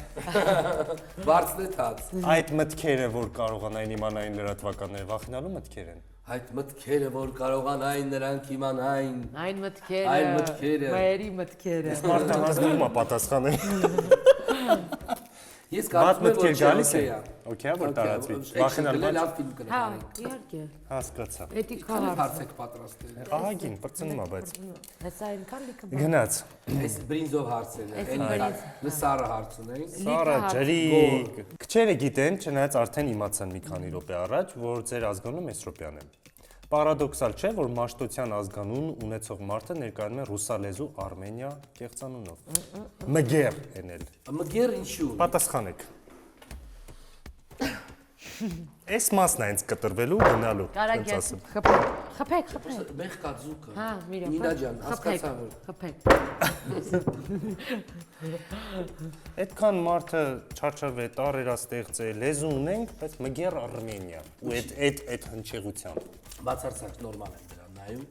Բարձն է թաց։ Այդ մտքերը, որ կարողանային իմանային լրատվականները, վախենալու մտքեր են։ Այդ մտքերը, որ կարողանային նրանք իմանային։ Այն մտքերը։ Մայերի մտքերը։ Մարդը հասնում է պատասխանել։ Ես կարծում եմ, որ գալիս է։ Okay, որ տարածվի։ Վախենալու լավ ֆիլմ Հա, կնկարենք։ իհարկե։ Հասկացա։ Էթիկա Հարց եք պատրաստել։ Ահագին, բրծնում է, բայց Հեսա այնքան լիքը։ գնաց։ Այս բրինձով հարցեր են։ Այն լսարը հարց ունենք։ Սարա ջրիկ։ Քչերը գիտեն, չնայած արդեն իմացան մի քանի րոպե առաջ, որ ձեր ազգանունը Մեսրոպյան է։ Պարադոքսալ չէ, որ Մաշտոցյան ազգանուն ունեցող մարդը ներկայանում է ռուսալեզու Արմենիա կեղծանունով։ Մգեր էնել։ Մգեր ինչու։ Պատասխանեք։ Այս մասն է ինձ կտրվելու գնալու։ Կարակ ես խփեք։ Մեղ կածուկը։ Հա, մի րոպե։ Նինա ջան, հասկացա որ։ Խփեք։ Այդքան մարդը չարչարվե տարերաստեղծ է, լեզու ունենք, բայց մգեր Արմենիա։ Ու այդ հնչեղությամբ։ Բացարձակ նորմալ է դրան նայում։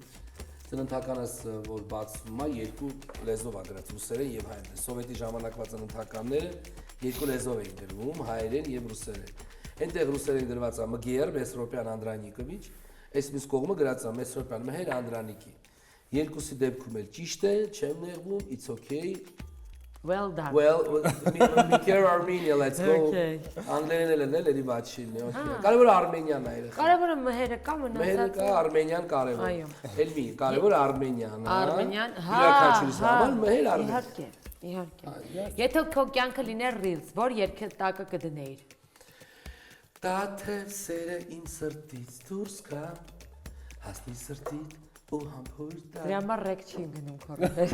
Ծննդականս որ բացվում է երկու լեզվով է գրած ռուսերեն եւ հայերեն։ Սովետի ժամանակվա ծննդականները երկու լեզվով էին գրվում, հայերեն եւ ռուսերեն։ Այնտեղ ռուսերեն գրված է Մգեր Մեսրոպյան Անդրանիկովիչ, այս մյուս կողմը գրած է Մեսրոպյան Մեհեր Անդրանիկի։ Երկուսի դեպքում էլ ճիշտ է, չեմ նեղվում, it's okay. Well done. Well, Mikhail Armenia, let's go. Okay. Անգլերենն էլ էլի բաչին է։ Կարևորը Արմենիան է։ Կարևորը մհերը կա Մերը կա Արմենիան կարևոր։ Այո։ Էլի կարևորը Արմենիան է։ Արմենիան, Յուրաքանչյուրի համար մհեր Արմենիան։ Իհարկե, իհարկե։ Եթե քո կյանքը լիներ Reels, որ երգը տակը կդնեիր։ Տաթև սերը իմ սրտից դուրս գա, հասնի սրտիդ ու համբույր տա։ Դրա համար ռեկ չի գնում քորտեր։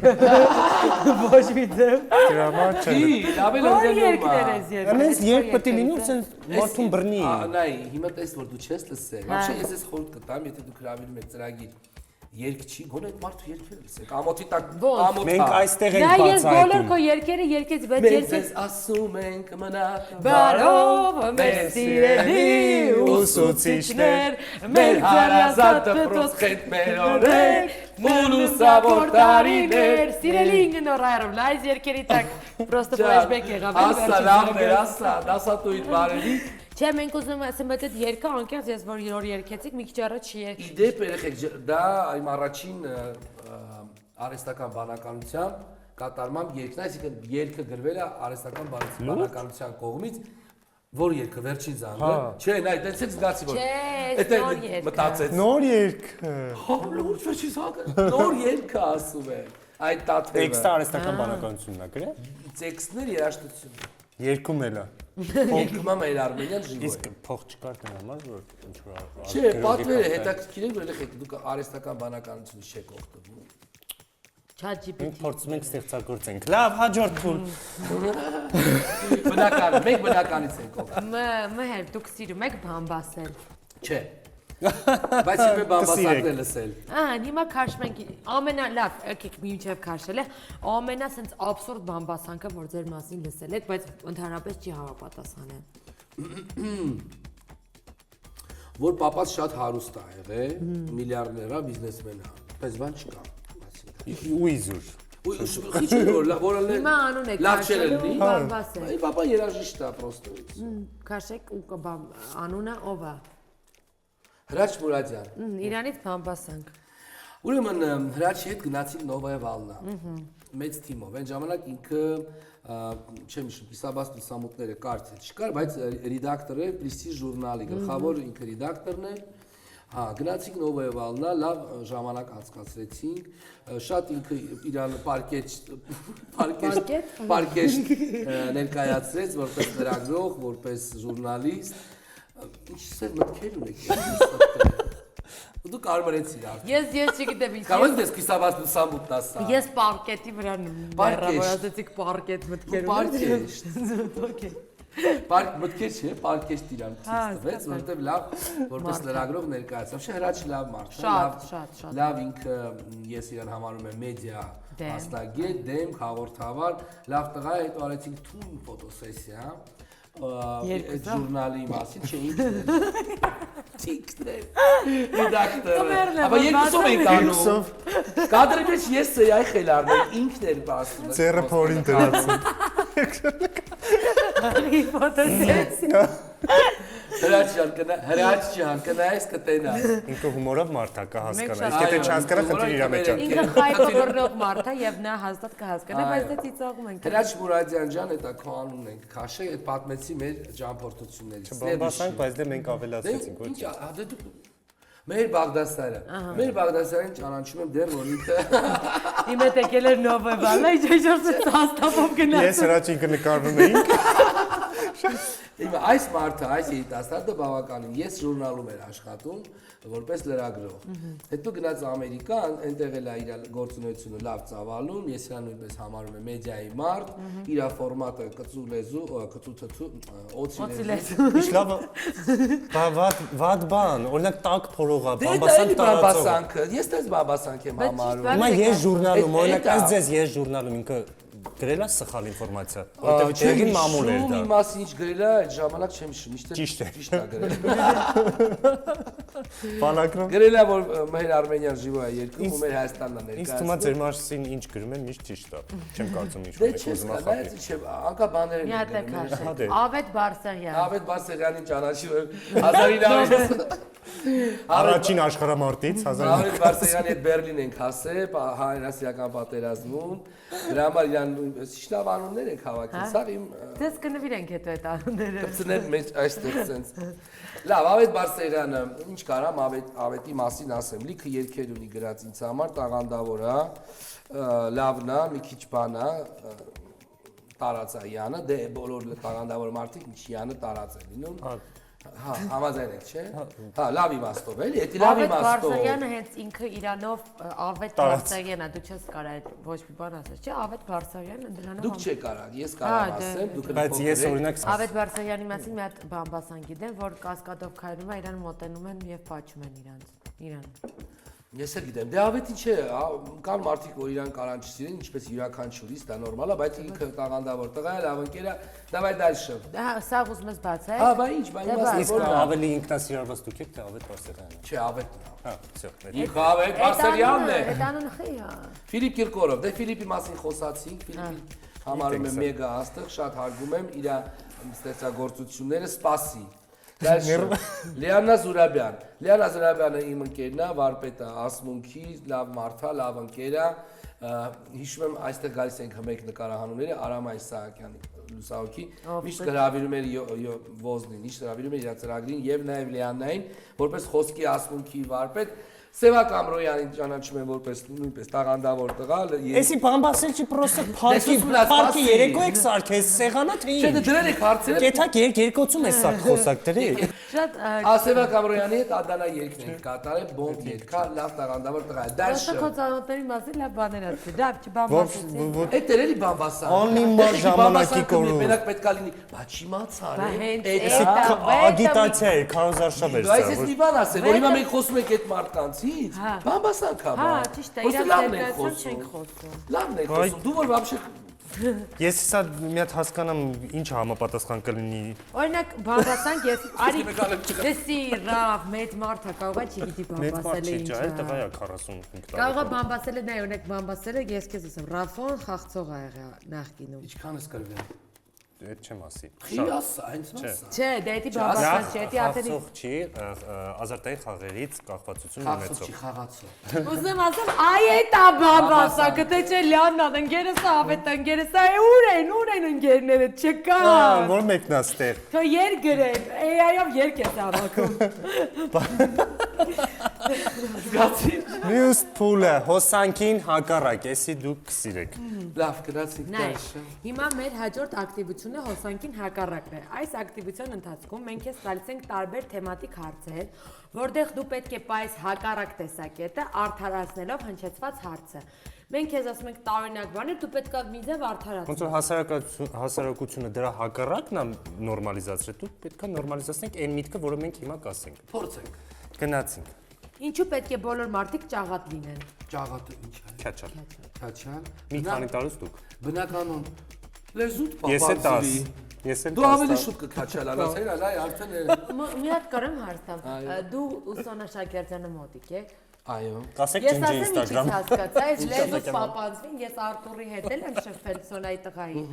Ոչ մի ձև։ Դրա համար չէ։ Լավ Որ է երկներ ես երգում։ Անես երբ պետք է լինի ու սենց մարդուն բռնի։ Նայ, հիմա տես որ դու չես լսել։ Вообще ես ես խորտ կտամ, եթե դու հրավիրում եք ծրագիր երգ չի, գոնե այդ մարդու երգերը լսեք։ Ամոթի տակ ամոթ։ Մենք այստեղ ենք Դա ես բոլոր բացահայտում։ քո երգերը երգեց, բայց Մենք ես ես ասում ենք մնա բարով մեր սիրելի ուսուցիչներ, մեր հարազատ դպրոցքետ մեր օրեր, մունուսավոր տարիներ, սիրելի ինգնորայրով, լայզ երկերի տակ, պրոստը flashback եղավ։ Ասա լավներ, ասա, դասատուիդ բարելի։ Չէ, մենք ուզում ասեմ, այդ երկը անկեղծ ես որ երկեցիք, մի քիչ առաջ չի եք։ Իդեպ երեխեք, դա իմ առաջին արհեստական բանականությամբ կատարմամբ երկն է, այսինքն երգը գրվել է արհեստական բանականության կողմից, որ երգը վերջին զանգը, չէ, նայ, տենց եք զգացի որ։ Չէ, նոր երգ։ Մտածեց։ Նոր երգ։ Հա, լուրջ վերջին զանգը, նոր երգը ասում է։ Այդ տաթևը։ Տեքստը արհեստական բանականությունն է գրել։ Տեքստներ երաժշտություն։ Երկում էլ է։ Երկմա մեր Արմենիան ժիվո է։ Իսկ փող չկար դրա համար որ ինչ որ Չէ, պատվերը հետաքրքիր է, որ երեխեք դուք արհեստական բանականությունից չեք օգտվում։ ChatGPT։ մենք փորձում ենք ստեղծագործենք։ Լավ, հաջորդ փուլ։ Բնական, մենք բնականից ենք օգտվում։ Մհեր, դուք սիրում եք բամբասել։ Չէ։ Բայց իմ բամբասակն է լսել։ Հիմա քաշում ենք ամենալավ, եկեք մինչև քաշել է, ամենա սենց աբսուրդ բամբասանքը, որ ձեր մասին լսել եք, բայց ընդհանրապես չի հավապատասխանել։ Որ papas շատ հարուստ է եղել, միլիարդներ է, բիզնեսմեն է, բայց բան չկա։ Ու իզուր։ Խիչ որ Հիմա անուն եք լավ չէ քաշել ու լինի։ բամբասել։ Այ papa երաժիշտ է պրոստը։ Քաշեք ու անունը ով է։ Հրաչ Մուրադյան։ Իրանից բամբասանք։ Ուրեմն Հրաչի հետ գնացին Նովայա Վալնա։ Մեծ թիմով։ Այն ժամանակ ինքը չեմ հիշում, կիսաբաց լուսամուտները կարծել չկար, բայց ռեդակտորը Պրիստիժ ժուրնալի գլխավոր ինքը ռեդակտորն է։ Հա, գնացինք Նովայա Վալնա, լավ ժամանակ անցկացրեցինք։ Շատ ինքը իրան պարկեշտ ներկայացրեց որպես լրագրող, որպես ժուրնալիստ։ Ինչ սեր մտքեր ունեք։ Դու կարմրեցիր արդեն։ Ես չգիտեմ ինչ։ Կարող ես կիսաբաց լուսամուտն ասա։ Ես պարկետի վրա նորացեցիք պարկետ մտքեր։ Պարկեշտ։ Պարկ մտքեր չէ, պարկեշտ իրան ցույց տվեց, որովհետև լավ որպես լրագրող ներկայացավ։ Չէ, Հրաչը լավ մարդ է, Շատ։ լավ ինքը ես իրան համարում եմ մեդիա մասնագետ, դեմ, հաղորդավար, լավ տղա է, հետո արեցինք թույն ֆոտոսեսիա։ Այդ ժուրնալի մասին չէ ինքն Տիկներ ռեդակտոր ապա երկուսով ենք անում կադրի մեջ ես սեյ խել արնել ինքն էր բացում Ձերը փորին դրացին ֆոտոսեսիա Հրաչ ջան, կնայես կտենաս։ Ինքը հումորով մարդ է կհասկանա, իսկ եթե չհասկանա խնդիր իր մեջ է։ Ինքը խայտորնող մարդ է եւ նա հաստատ կհասկանա, բայց դա ծիծաղում ենք։ Հրաչ Մուրադյան ջան, դա քո անունն ենք քաշել, այդ պատմեցի մեր ճամփորդություններից։ Չբամբասանք, բայց դե մենք ավելացրեցինք, ոչ։ Մեր Բաղդասարյան ճանաչում եմ դեռ որ ինքը Իմ հետ եկել էր Նովայա Վալնա, ինչ-որ հաստատով գնաց։ Ես Հրաչին նկարվում էինք։ Այս մարդը, այս երիտասարդը բավականին ես ժուրնալում էր աշխատում որպես լրագրող։ Հետո գնաց Ամերիկա, այնտեղ էլ իր գործունեությունը լավ ծավալում, ես իրան նույնպես համարում եմ մեդիայի մարդ, իր ֆորմատը կծու լեզու, կծու թթու, օծի լեզու։ Ինչ լավ, վատ բան, օրինակ տակ փորողա, բամբասանք տարածող։ Ես դες բամբասանք եմ համարում։ Հիմա ես ժուրնալում, օրինակ ես ձեզ ես ժուրնալում ինքը գրել է սխալ ինֆորմացիա, որտեղ տեղին մամուլ էր դա։ Մի մասը ինչ գրել է, այդ ժամանակ չեմ հիշում, Ճիշտ է։ ճիշտ է գրել։ Բանակրում։ Գրել է, որ մեր Արմենիան ժիվո է երկում ու մեր Հայաստանն է Ինձ թվում է ձեր մասին ինչ գրում են, միշտ ճիշտ է։ Չեմ կարծում ինչ Դե որ չես ուզում կա, ախապի։ չէ, անկա բաներ Մի են հատ է գրել։ քաշել։ Ավետ Բարսեղյան։ Ավետ Բարսեղյանին ճանաչի որ 1900 Առաջին աշխարհամարտից Ավետ Բարսեղյանի հետ Բերլին ենք հասել, հայ-ռուսական պատերազմում։ Դրա համար իրան նույնպես շտավ անուններ ենք հավաքել, սա իմ Դες կնվիրենք հետո այդ անունները։ ծնել մեջ այստեղ sense։ Լավ, Ավետ Բարսեղյանը ինչ կարամ Ավետի մասին ասեմ, լիքը երգեր ունի գրած ինձ համար, տաղանդավոր է, լավն է, մի քիչ բան է, տարածայանը, դե բոլոր տաղանդավոր մարդիկ ինչյանը տարած են լինում։ Հա, համաձայն եք, չէ՞։ Հա, լավ իմաստով էլի, դա լավ Ավետ իմաստով։ Բարսեղյանը հենց ինքը իրանով Ավետ Բարսեղյանն է, դու չես կարա այդ ոչ մի բան ասես, չէ՞, Ավետ Բարսեղյանը դրանով։ Դուք չեք կարող, ես կարող ասեմ, դուք Բայց ես օրինակ Ավետ Բարսեղյանի մասին մի հատ բամբասան գիտեմ, որ կասկադով քայլում է, իրան մոտենում են եւ պատճում են իրան։ Ես էլ գիտեմ, դե Ավետ ինչ է, կան մարդիկ, որ իրան կարան չսիրեն, ինչպես յուրաքանչյուրից, դա նորմալ է, բայց ինքը տաղանդավոր տղա է, լավ ընկեր է, давай дальше։ Դա սաղ ուզում ես բացել։ Հա, բա ինչ, բա իմաստը իսկ ավելի ինքնասիրված դուք եք, թե Ավետ Բարսեղյանը։ Չէ, Ավետն է։ Հա, всё։ Ինքը Ավետ Բարսեղյանն է։ Այդ անունը խի է։ Ֆիլիպ Կիրկորով, դե Ֆիլիպի մասին խոսացինք, Ֆիլիպին համարում եմ մեգա աստղ, շատ հարգում եմ իր ստեղծագործությունները, սպասի։ Դальше Լիանա Զուրաբյան։ Լիանա Զուրաբյանը իմ ընկերն է, վարպետ է, ասմունքի, լավ մարդ է, լավ ընկեր է։ Հիշում եմ, այստեղ գալիս ենք մեկ նկարահանումները Արամ Իսահակյանի լուսահոգի, միշտ հրավիրում էր Ոզնին, միշտ հրավիրում էր իր ծրագրին եւ նաեւ Լիանային, որպես խոսքի ասմունքի վարպետ։ Սևա Կամրոյանին ճանաչում եմ որպես նույնպես տաղանդավոր տղա։ Էսի բամբասել չի պրոստը парքի երեկո եք սարքես սեղանա թե Չէ, դե դրել եք հարցերը։ Կեթակ երկոցում է սարք խոսակ դրի։ Շատ Սևա Կամրոյանի հետ Ադանա երգն ենք կատարել, բոնդ երգա, լավ տաղանդավոր տղա է։ Դальше քո ծանոթների մասին լավ բաներ ասի։ Դա չբամբասեցի։ Այդ դերելի բամբասան։ Անիմար ժամանակի կորու։ Մենակ պետքա լինի, բա չիմացար է։ Ագիտացիա է, քանզարշավ էր Բայց սա։ ես մի բան ասեմ, որ հիմա մենք խոսում ենք այդ մարդկանցից, բամբասան կա։ Հա, ճիշտ է, իրար ներկայացում չենք խոսում։ Լավն եք խոսում, դու որ вообще Ես սա մի հատ հասկանամ ինչ համապատասխան կլինի։ Օրինակ բամբասանք ես արի դեսի ռավ մեծ մարդա կարող է չգիտի Մեծ բան բամբասել է չի, ինչ։ ջա, տղա է 45 տարի։ Կարող է բամբասել է, նայ օրինակ բամբասել է, ես քեզ ասեմ, Ռաֆոն խաղցող ա եղել նախկինում։ ինչքան ես կրվել։ Այդ չեմ ասի։ Խի ասա, հենց ասա։ Չէ, դե դա բամբասան չէ, դա ատելի։ Խաղացող չի, ազարտային խաղերից կախվածություն Խաղացող ունեցող։ չի խաղացող։ Ուզում ասեմ, այ այդ է բամբասա, գտե չէ Լիաննան, ընկերս Ավետ, ընկերս է, ուր են ընկերները, չկա։ Որ մեկն է ստեղ։ Թո երգ գրեն, AI-ով երգ է հավաքում։ Զգացի։ Մյուս փուլը հոսանքին հակառակ, էսի դուք կսիրեք։ Լավ, գնացինք Նայ, դաշը։ հիմա մեր հաջորդ ակտիվությունը հոսանքին հակառակն է։ Այս ակտիվության ընթացքում մենք ես տալիս ենք տարբեր թեմատիկ հարցեր, որտեղ դու պետք է պայես հակառակ տեսակետը արդարացնելով հնչեցված հարցը։ Մենք քեզ ասում ենք տարօրինակ բաներ, դու պետք է մի ձև արդարացնես։ Ոնց որ հասարակությունը դրա հակառակն է նորմալիզացրել, դուք պետք է նորմալիզացնեք այն միտքը, որը մենք հիմա կասենք։ Փորձենք։ Գնացինք։ Ինչու պետք է բոլոր մարդիկ ճաղատ լինեն։ Ճաղատը ինչ է։ Քաչալ։ Քաչալ։ Մի քանի տարուց դուք։ Բնականon լեզուտ Ես էլ պապացի։ 10։ Ես էլ Դու ավելի շուտ կքաչալ անաս, հենա, լայ արդեն Մի հատ կարեմ հարց տամ։ Դու Ուսանա Շակերտյանը մոտիկ եք։ Այո։ Կասեք Ես ջնջի ասեմ ինչից Instagram։ հասկացա, այս լեզուս պապանցվին, ես Արտուրի հետ էլ եմ շփվել Սոնայի տղայի։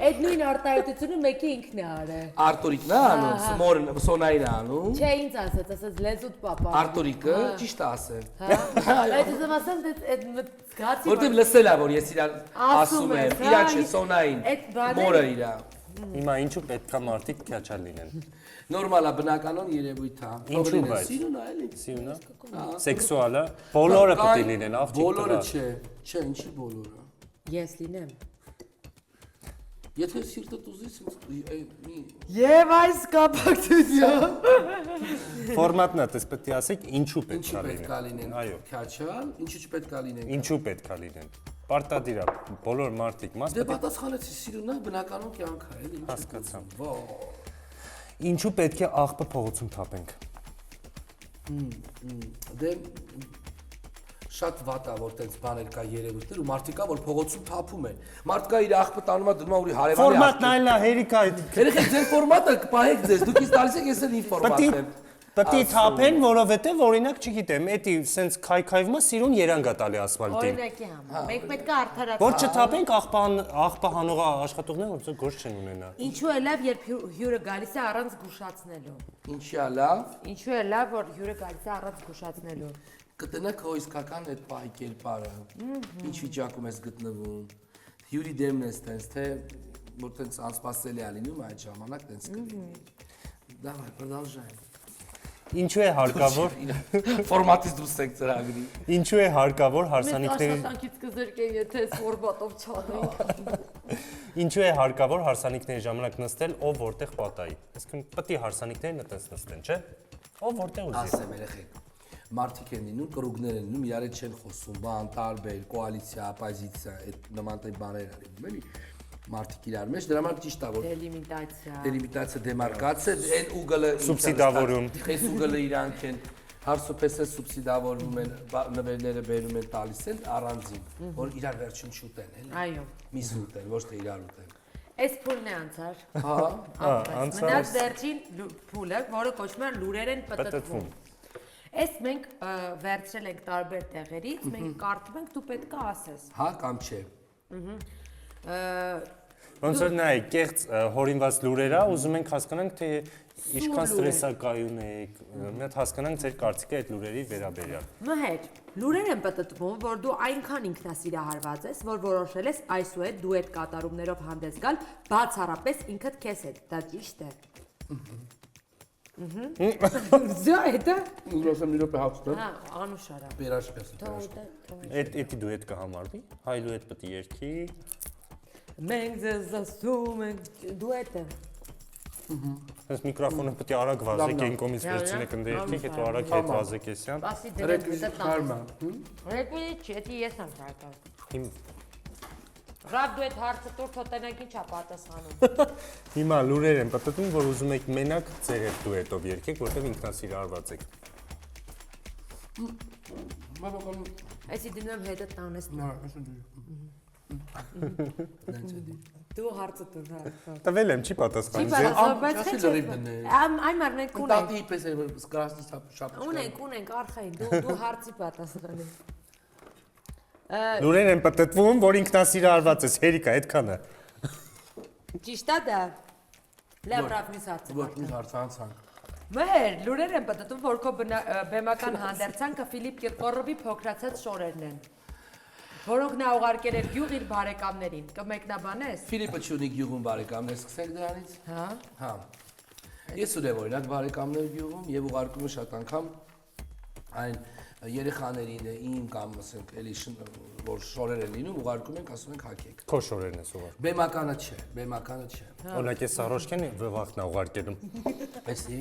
Այդ նույն արտահայտությունը մեկի ինքն է արել։ Արտուրիկն է անում, Սմորն Սոնային է անում։ Չէ, ինձ ասաց լեզուտ պապան։ Արտուրիկը ճիշտ է ասել։ Այդ ուզում ասեմ, այդ զգացի Որտեւ լսել է, որ ես իրան ասում եմ, իրա չէ Սոնային։ Մորը իրա։ Հիմա ինչու պետք է մարդիկ քաչալ լինեն։ Նորմալ է, բնականon երևույթ է։ Ինչու բայց։ Սիրուն է էլի։ Սիրունա։ Սեքսուալը։ Բոլորը պետք է լինեն, աղջիկ։ Բոլորը չէ, չէ, ինչի բոլորը։ Ես լինեմ։ Եթե սիրտդ ուզես մի Եվ այս կապակցություն։ Ֆորմատն է, դες պետք է ասեք ինչու պետք ինչի է պետք է լինեն։ լինեն։ Այո։ Քաչալ, ինչու չպետք է լինեն։ Ինչու պետք է լինեն։ Պարտադիր է, բոլոր մարդիկ մաս Դե պատասխանեցի սիրունա բնականon կյանք է, էլի։ Հասկացա։ Ո։ Ինչու պետք է աղբը փողոցում թափենք։ Դե շատ վատ է, որ տենց բաներ կա երևույթներ ու մարդիկ կա, որ փողոցում թափում են։ Մարդ կա իր աղբը տանում է դնում է ուր հարևանի Ֆորմատն այլն է, հերիք է։ Երեխեք, ձեր ֆորմատը կպահեք ձեզ, դուք ինձ տալիս եք, ես էլ իմ ֆորմատն եմ։ Պետք է թափեն, որովհետև օրինակ, չգիտեմ, էդի սենց քայքայվում է, սիրուն երանգ է տալի ասֆալտին։ Օրինակի համար։ Մենք պետք է արդարացնել։ Որ չթափենք աղբը հանող աշխատողները ոնց գործ չեն ունենա։ Ինչու է լավ, երբ հյուրը գալիս է առանց զգուշացնելու։ Ինչի է լավ։ Ինչու է լավ, որ հյուրը գալիս է առանց զգուշացնելու։ Կտնեք քո իսկական այդ պահի կերպարը։ Ինչ վիճակում ես գտնվում։ Հյուրի դեմն ես տենց, թե որ տենց անսպասելի է լինում այդ ժամանակ տենց կլինի։ Давай, продолжаем։ Ինչու է հարկավոր Ֆորմատից դուրս եք ծրագրի։ Ինչու է հարկավոր հարսանիքների Աշխատանքից կզրկեն, եթե ֆորմատով չանենք։ Ինչու է հարկավոր հարսանիքների ժամանակ նստել, ով որտեղ պատայի։ Այսինքն պետք է հարսանիքներն այդպես նստեն, չէ՞։ Ով որտեղ ուզի։ Ասեմ երեխեք։ Մարդիկ են լինում, կրուգներ են լինում, իրար հետ չեն խոսում, բան, տարբեր, կոալիցիա, օպոզիցիա, այդ նման տիպ բաներ են լինում, էլի։ Մարդիկ իրար մեջ, դրա համար ճիշտ է, որ դելիմիտացիա, դեմարկացիա, այն ուգլը սուբսիդավորում։ Այս ուգլը իրանք են հարսուպես են սուբսիդավորվում են, նվերները բերում են, տալիս են առանձին, որ իրար վերջին շուտեն, էլի։ Այո։ Միս ուտեն, ոչ թե իրար ուտեն։ Այս փուլն է անցար։ Հա, Մնաց վերջին փուլը, որը կոչվում է լուրեր են պտտվում։ Այս մենք վերցրել ենք տարբեր տեղերից, մենք կարդում ենք, դու պետք է ասես։ հա կամ չէ։ Ոնց որ նայ, կեղծ հորինված լուրեր է, ուզում ենք հասկանանք, թե ինչքան ստրեսակայուն եք, մի հատ հասկանանք ձեր կարծիքը այդ լուրերի վերաբերյալ։ Մհեր, լուրեր են պտտվում, որ դու այնքան ինքնասիրահարված ես, որ որոշել ես այսուհետ դուետ կատարումներով հանդես գալ բացառապես ինքդ քեզ հետ։ Դա ճիշտ է։ Всё это? Ուզում եմ իրոք հացնել։ Հա, անուշարա։ Պերաշկաս։ Էդի դուետ կհամարվի, հայլու հետ պետք է երգի։ Մենք ձեզ ասում ենք դուետը։ Այս միկրոֆոնը պետք է արագ վազեք, այն կողմից վերցնեք ընդերքի, հետո արագ հետ վազեք էսյան։ Ասի դրեք Կարմա։ Ռեկվիզիտ չի, դա ես եմ ցարկել։ Հիմ Ռաբ դու այդ հարցը տուր թոտենակ ինչ է պատասխանում։ Հիմա լուրեր են պատտում, որ ուզում եք մենակ ձեր հետ դուետով երգեք, որտեղ ինքնասիրահարված եք։ Այսի դնեմ հետը տանես։ Դու հարցը տուր, հա։ Տվել եմ, չի պատասխանում։ Այն մարմենք ունենք։ Տատի պես է որ սկրասնի շապ։ Ունենք արխային, դու հարցի պատասխանի։ Լուրեր են պատտվում, որ ինքնասիրահարված ես, հերիք է, այդքանը։ Ճիշտ է դա։ Լավ ռավնիս հարցը։ Ոչ մի հարցանցանք։ Մեր լուրեր են պատտվում, որ քո բեմական հանդերձանքը Ֆիլիպ Կիրկորովի փոքրացած շորերն են, որոնք նա ուղարկել էր գյուղ իր բարեկամներին։ Կմեկնաբանես։ Ֆիլիպը չունի գյուղում բարեկամներ, սկսենք դրանից։ Հա։ Հա։ Ես ունեմ օրինակ բարեկամներ գյուղում եւ ուղարկում եմ շատ անգամ այն երեխաներին իմ կամ ասենք էլի որ շորեր են լինում ուղարկում ենք ասում ենք հակեք։ Քո շորերն ես ուղարկում։ Բեմականը չէ։ Օրինակ ես Սարոշկեն վաղն ուղարկելում։ Էսի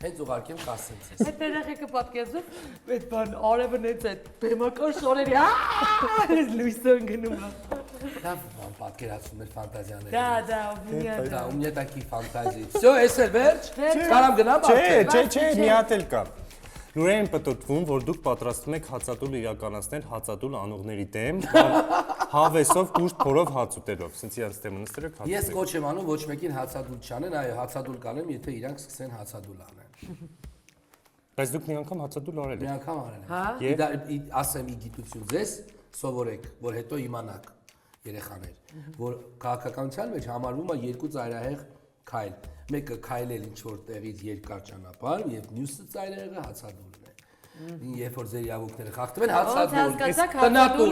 հենց ուղարկեմ կասենց ես։ Այդ երեխեքը պատկերացնում, այդ բան արևն էց այդ բեմական շորերի, լույսը գնում է։ Լավ բան պատկերացում էր ֆանտազիաները։ Да, у меня такие фантазии. Всё, էս է վերջ։ Կարամ գնամ արդեն։ Չէ, մի հատ էլ կա։ Լուրեր են պատտվում, որ դուք պատրաստվում եք հացադուլ իրականացնել հացադուլ անողների դեմ, հավեսով կուշտ փորով հաց ուտելով։ Սենց իրանց դեմը նստել եք հաց։ Ես կոչ եմ անում ոչ մեկին հացադուլ չանեն, այո, հացադուլ կանեմ, եթե իրանք սկսեն հացադուլ անեն։ Բայց դուք մի անգամ հացադուլ արել Մի եք։ անգամ արել եմ։ Հա։ Ասեմ ի գիտություն ձեզ, սովորեք, որ հետո իմանաք երեխաներ, որ քաղաքականության մեջ համարվում է երկու ծայրահեղ քայլ։ Մեկը քայլել ինչ որ տեղից երկար ճանապարհ եւ մյուսը ծայրահեղը հացադուլն է։ Երբ որ ձեր իրավունքները խախտվեն, հացադուլ։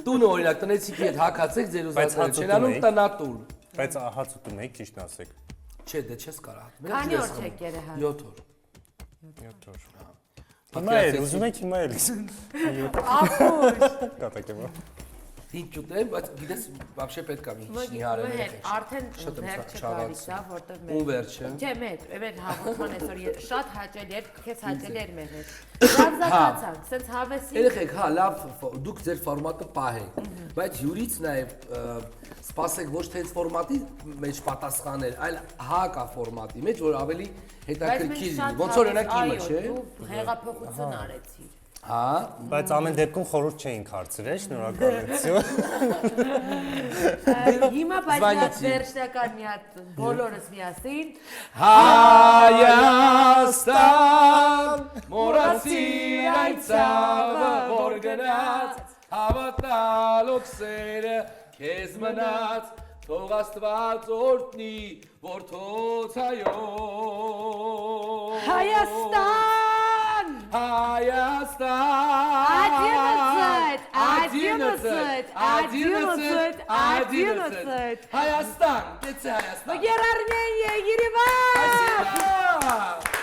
Տունը օրինակ տնեցիքի հետ հակացեք ձեր ուզածները, չեն անում տնատուլ։ Բայց հաց ուտում եք, ճիշտ ասեք։ Չէ, դե չես կարող։ Քանի օր չեք երեխա։ 7 օր։ 7 օր։ Հիմա էլ, ուզում եք հիմա էլ։ Ապուշ։ Կատակեմ։ Ինչ ուտեմ, բայց գիտես, вообще պետք է մի քիչ նիհարել եք։ Արդեն վերջը գալիս է, որտեղ մեր։ Ու վերջը։ Չէ, մեր հաղորդման այսօր շատ հաճել էր, քեզ հաճել էր մեր հետ։ Զավզակացանք, սենց հավեսի։ Երեխեք, հա, լավ, դուք ձեր ֆորմատը պահեք, բայց հյուրից նաև սպասեք ոչ թե այս ֆորմատի մեջ պատասխանել, այլ հա կա ֆորմատի մեջ, որ ավելի հետաքրքիր լինի։ Ոնց որ օրինակ իմը, չէ։ Դու հեղափոխություն արեցիր։ Հա, Բայց ամեն դեպքում խորհուրդ չէինք հարցրել, շնորհակալություն։ Հիմա բայց վերջնական մի հատ բոլորս միասին Հայաստան, մորացի այն ցավը, որ գնաց, հավատալ օքսերը քեզ մնաց, թող Աստված օրհնի, որդոց հայոց։ Հայաստան Հայաստան, 11 Հայաստան, կեցե Հայաստան։ Գերարմենիա, Երևան։ Спасибо.